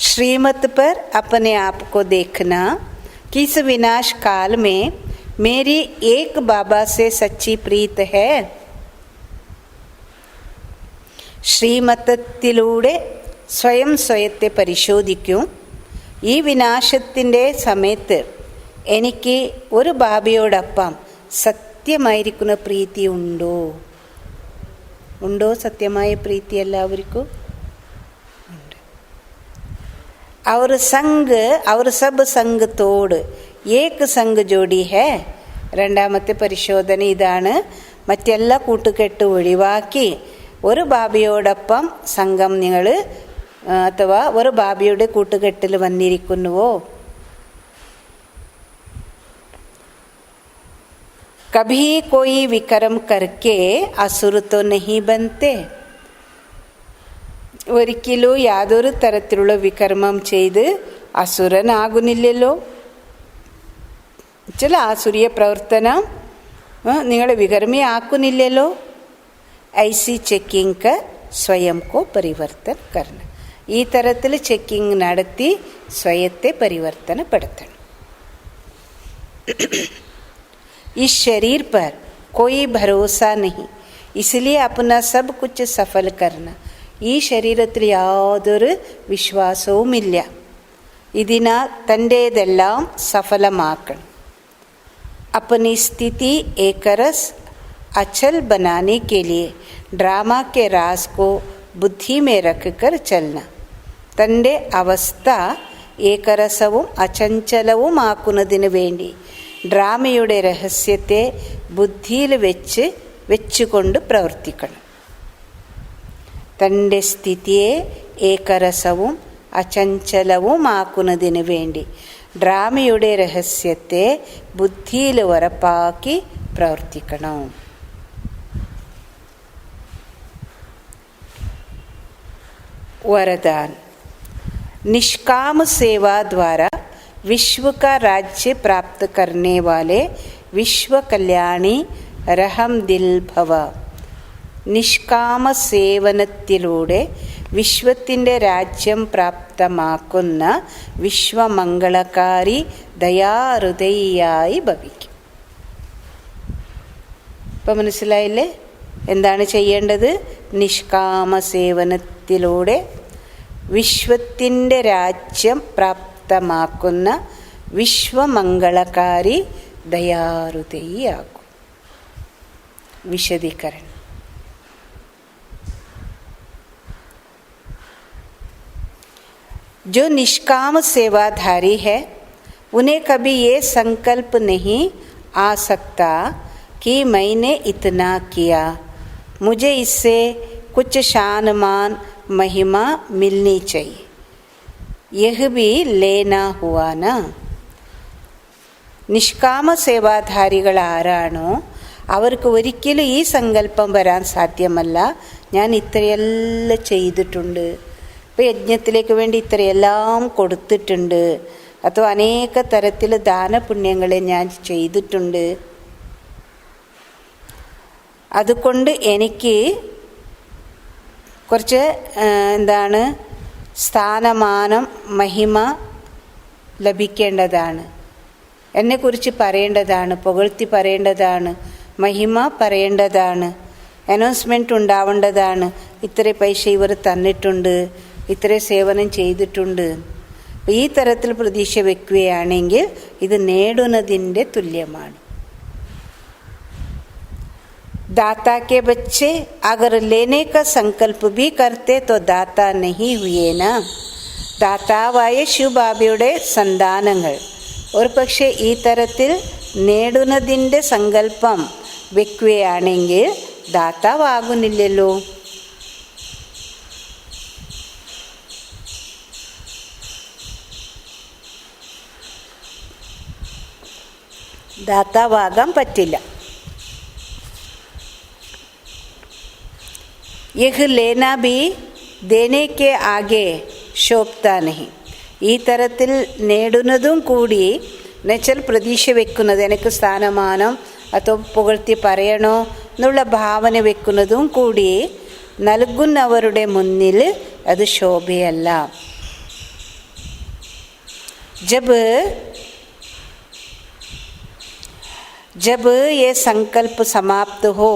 श्रीमत पर अपने आप को देखना कि इस विनाश काल में मेरी एक बाबा से सच्ची प्रीत है. ശ്രീമത്തത്തിലൂടെ സ്വയത്തെ പരിശോധിക്കും. ഈ വിനാശത്തിൻ്റെ സമയത്ത് എനിക്ക് ഒരു ബാബയോടൊപ്പം സത്യമായിരിക്കുന്ന പ്രീതി ഉണ്ടോ? സത്യമായ പ്രീതി എല്ലാവർക്കും? और संग और सब संग तोड़ एक संग जोड़ी है. രണ്ടാമത്തെ പരിശോധന ഇതാണ്. മറ്റെല്ലാ കൂട്ടുകെട്ട് ഒഴിവാക്കി ഒരു ബാബയോടൊപ്പം സംഘം നിങ്ങൾ അഥവാ ഒരു ബാബയുടെ കൂട്ടുകെട്ടിൽ വന്നിരിക്കുന്നുവോ? कभी कोई विक्रम करके असुर तो नहीं बनते. ഒരിക്കലും യാതൊരു തരത്തിലുള്ള വികർമ്മം ചെയ്ത് അസുരനാകുന്നില്ലല്ലോ. ചില ആസുരീയ പ്രവർത്തനം നിങ്ങളെ വികർമ്മിയാക്കുന്നില്ലല്ലോ. ഐസി ചെക്കിംഗ് സ്വയം കോ പരിവർത്തൻ കരണം. ഈ തരത്തിൽ ചെക്കിംഗ് നടത്തി സ്വയത്തെ പരിവർത്തനപ്പെടുത്തണം. इस शरीर पर कोई भरोसा नहीं, इसलिए अपना सब कुछ सफल करना. ഈ ശരീരത്തിൽ യാതൊരു വിശ്വാസവുമില്ല, ഇതിനാൽ തൻ്റേതെല്ലാം സഫലമാക്കണം. अपनी स्थिति एक रस अचल बनाने के लिए ड्रामा के राज को बुद्धि में रखकर चलना. തൻ്റെ അവസ്ഥ ഏകരസവും അചഞ്ചലവുമാക്കുന്നതിന് വേണ്ടി ഡ്രാമയുടെ രഹസ്യത്തെ ബുദ്ധിയിൽ വെച്ചുകൊണ്ട് പ്രവർത്തിക്കണം. തൻ്റെ സ്ഥിതിയെ ഏകരസവും അചഞ്ചലവുമാക്കുന്നതിന് വേണ്ടി ഡ്രാമയുടെ രഹസ്യത്തെ ബുദ്ധിയിൽ ഉറപ്പാക്കി പ്രവർത്തിക്കണം. वरदान. निष्काम सेवा द्वारा विश्व का राज्य प्राप्त करने वाले विश्व कल्याणी रहम दिल भव. നിഷ്കാമ സേവനത്തിലൂടെ വിശ്വത്തിൻ്റെ രാജ്യം പ്രാപ്തമാക്കുന്ന വിശ്വമംഗളകാരി ദയാഹൃദയിയായി ഭവിക്കും. ഇപ്പം മനസ്സിലായില്ലേ എന്താണ് ചെയ്യേണ്ടത്? നിഷ്കാമ സേവനത്തിലൂടെ വിശ്വത്തിൻ്റെ രാജ്യം പ്രാപ്തമാക്കുന്ന വിശ്വമംഗളകാരി ദയാഹൃദയിയാകും. വിശദീകരണം. जो निष्काम सेवाधारी है उन्हें कभी ये संकल्प नहीं आ सकता कि मैंने इतना किया, मुझे इससे कुछ शान मान महिमा मिलनी चाहिए. यह भी लेना हुआ ना. നിഷ്കാമ സേവാധാരികൾ ആരാണോ അവർക്ക് ഒരിക്കലും ഈ സങ്കല്പം വരാൻ സാധ്യമല്ല, ഞാൻ ഇത്രയെല്ലാം ചെയ്തിട്ടുണ്ട്, ഇപ്പോൾ യജ്ഞത്തിലേക്ക് വേണ്ടി ഇത്രയെല്ലാം കൊടുത്തിട്ടുണ്ട്, ಅಥವಾ അനേക തരത്തിൽ ദാനപുണ്യങ്ങളെ ഞാൻ ചെയ്തിട്ടുണ്ട്, അതുകൊണ്ട് എനിക്ക് കുറച്ച് സ്ഥാനമാനം മഹിമ ലഭിക്കേണ്ടതാണ്, എന്നെക്കുറിച്ച് പറയേണ്ടതാണ്, പുകഴ്ത്തി പറയേണ്ടതാണ്, മഹിമ പറയേണ്ടതാണ്, അനൗൺസ്മെൻറ്റ് ഉണ്ടാവേണ്ടതാണ്, ഇത്ര പൈസ ഇവർ തന്നിട്ടുണ്ട്, ഇത്ര സേവനം ചെയ്തിട്ടുണ്ട്. ഈ തരത്തിൽ പ്രതീക്ഷ വെക്കുകയാണെങ്കിൽ ഇത് നേടുന്നതിൻ്റെ തുല്യമാണ്. दाता के बच्चे अगर लेने का संकल्प भी करते तो दाता नहीं हुए ना. ദാതാവായ ശിവബാബയുടെ സന്താനങ്ങൾ ഒരു പക്ഷേ ഈ തരത്തിൽ നേടുന്നതിൻ്റെ സങ്കല്പം വെക്കുകയാണെങ്കിൽ ദാതാവാകുന്നില്ലല്ലോ. ദാതാവാകാൻ പറ്റില്ല. यह लेना भी देने के आगे शोभता नहीं. ഈ തരത്തിൽ നേടുന്നതും കൂടി എന്നുവെച്ചാൽ പ്രതീക്ഷ വെക്കുന്നത്, എനിക്ക് സ്ഥാനമാനം അതോ പുകഴ്ത്തി പറയണോ എന്നുള്ള ഭാവന വെക്കുന്നതും കൂടി നൽകുന്നവരുടെ മുന്നിൽ അത് ശോഭയല്ല. जब ये संकल्प समाप्त हो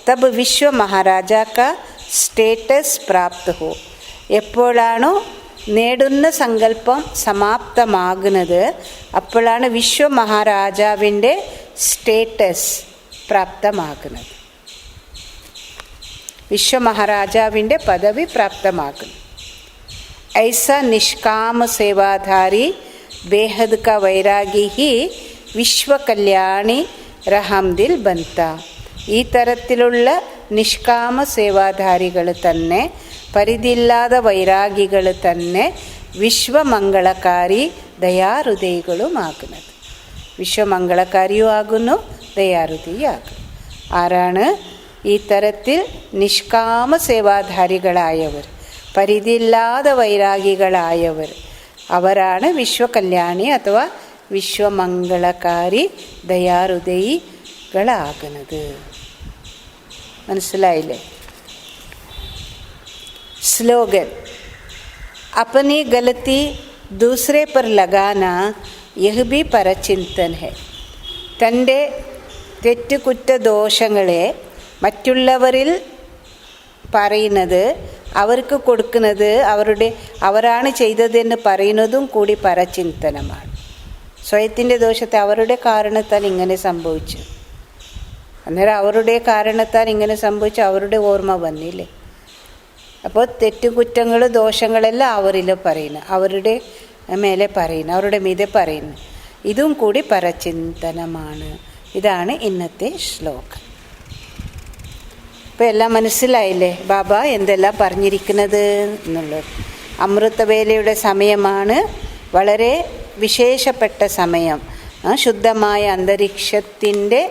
तब विश्व महाराजा का स्टेटस प्राप्त हो. എപ്പോഴാണോ നേടുന്ന സങ്കല്പം സമാപ്തമാകുന്നത് അപ്പോഴാണ് വിശ്വ മഹാരാജാവിൻ്റെ സ്റ്റേറ്റസ് പ്രാപ്തമാകുന്നത്, വിശ്വ മഹാരാജാവിൻ്റെ പദവി പ്രാപ്തമാകുന്നു. ऐसा निष्काम सेवाधारी बेहद का वैरागी ही വിശ്വ കല്യാണി റഹംദിൽ ബന്ത. ഈ തരത്തിലുള്ള നിഷ്കാമ സേവാധാരികൾ തന്നെ, പരിധിയില്ലാതെ വൈരാഗികൾ തന്നെ വിശ്വമംഗളകാരി ദയാഹൃദയികളുമാകുന്നത്. വിശ്വമംഗളകാരിയും ആകുന്നു, ദയാഹൃദയാകുന്നു. ആരാണ് ഈ തരത്തിൽ നിഷ്കാമ സേവാധാരികളായവർ, പരിധിയില്ലാതെ വൈരാഗികളായവർ, അവരാണ് വിശ്വകല്യാണി അഥവാ വിശ്വമംഗളകാരി ദയാഹൃദയികളാകുന്നത്. മനസ്സിലായില്ലേ? स्लोगन अपनी गलती दूसरे पर लगाना यह भी परचिंतन है. തൻ്റെ തെറ്റുകുറ്റ ദോഷങ്ങളെ മറ്റുള്ളവരിൽ പറയുന്നത്, അവർക്ക് കൊടുക്കുന്നത്, അവരാണ് ചെയ്തതെന്ന് പറയുന്നതും കൂടി പരചിന്തനമാണ്. സ്വയത്തിൻ്റെ ദോഷത്തെ അവരുടെ കാരണത്താൽ ഇങ്ങനെ സംഭവിച്ചു, അന്നേരം അവരുടെ കാരണത്താൽ ഇങ്ങനെ സംഭവിച്ചു, അവരുടെ ഓർമ്മ വന്നില്ലേ? അപ്പോൾ തെറ്റുകുറ്റങ്ങൾ ദോഷങ്ങളെല്ലാം അവരിൽ പറയുന്നു, അവരുടെ മേലെ പറയുന്നു, അവരുടെ മീതെ പറയുന്നു. ഇതും കൂടി പരചിന്തനമാണ്. ഇതാണ് ഇന്നത്തെ ശ്ലോകം. ഇപ്പോൾ എല്ലാം മനസ്സിലായില്ലേ ബാബ എന്തെല്ലാം പറഞ്ഞിരിക്കുന്നത് എന്നുള്ളത്? അമൃതവേലയുടെ സമയമാണ്, വളരെ വിശേഷപ്പെട്ട സമയം. ശുദ്ധമായ അന്തരീക്ഷത്തിൻ്റെ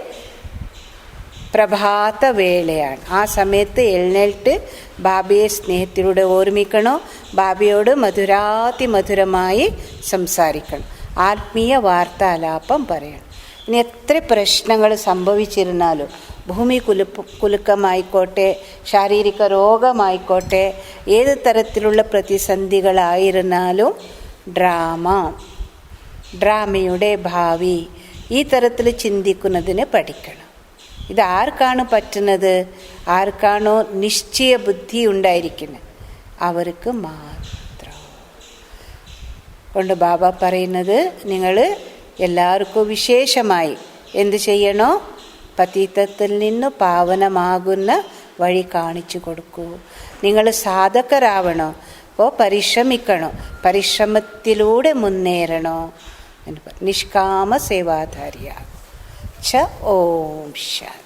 പ്രഭാത വേളയാണ്. ആ സമയത്ത് എഴുന്നേറ്റ് ബാബയെ സ്നേഹത്തിലൂടെ ഓർമ്മിക്കണോ, ബാബയോട് മധുരാതിമധുരമായി സംസാരിക്കണം, ആത്മീയ വാർത്താലാപം പറയണം. ഇനി എത്ര പ്രശ്നങ്ങൾ സംഭവിച്ചിരുന്നാലും, ഭൂമി കുലുക്കമായിക്കോട്ടെ, ശാരീരിക രോഗമായിക്കോട്ടെ, ഏത് തരത്തിലുള്ള പ്രതിസന്ധികളായിരുന്നാലും ഡ്രാമയുടെ ഭാവി ഈ തരത്തിൽ ചിന്തിക്കുന്നതിന് പഠിക്കണം. ഇത് ആർക്കാണ് പറ്റുന്നത്? ആർക്കാണോ നിശ്ചയ ബുദ്ധി ഉണ്ടായിരിക്കുന്നത് അവർക്ക് മാത്രം. കൊണ്ട് ബാബ പറയുന്നത്, നിങ്ങൾ എല്ലാവർക്കും വിശേഷമായി എന്ത് ചെയ്യണോ? പതീതത്തിൽ നിന്ന് പാവനമാകുന്ന വഴി കാണിച്ചു കൊടുക്കൂ. നിങ്ങൾ സാധകരാവണോ? അപ്പോൾ പരിശ്രമിക്കണോ, പരിശ്രമത്തിലൂടെ മുന്നേറണോ എന്ന് നിഷ്കാമ സേവാധാരിയാകും. ഓം ശാന്തി.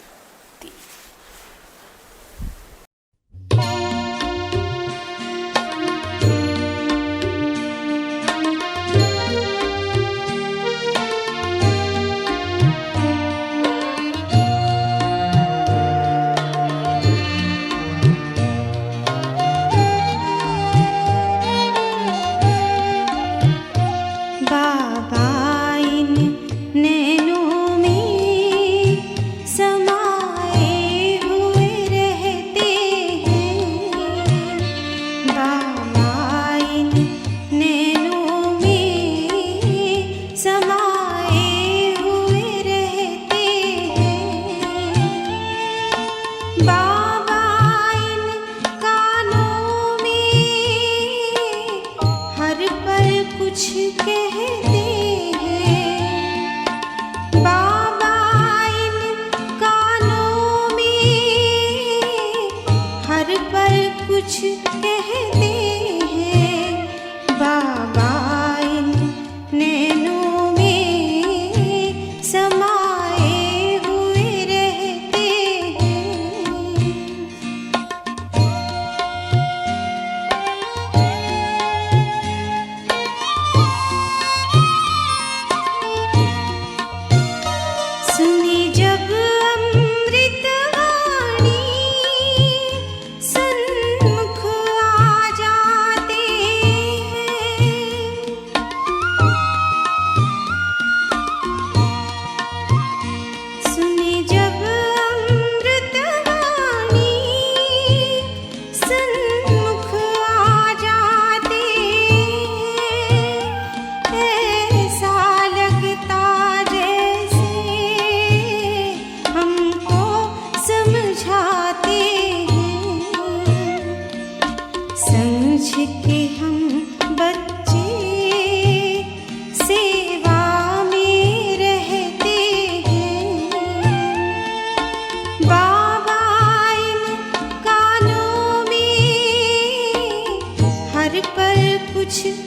कुछ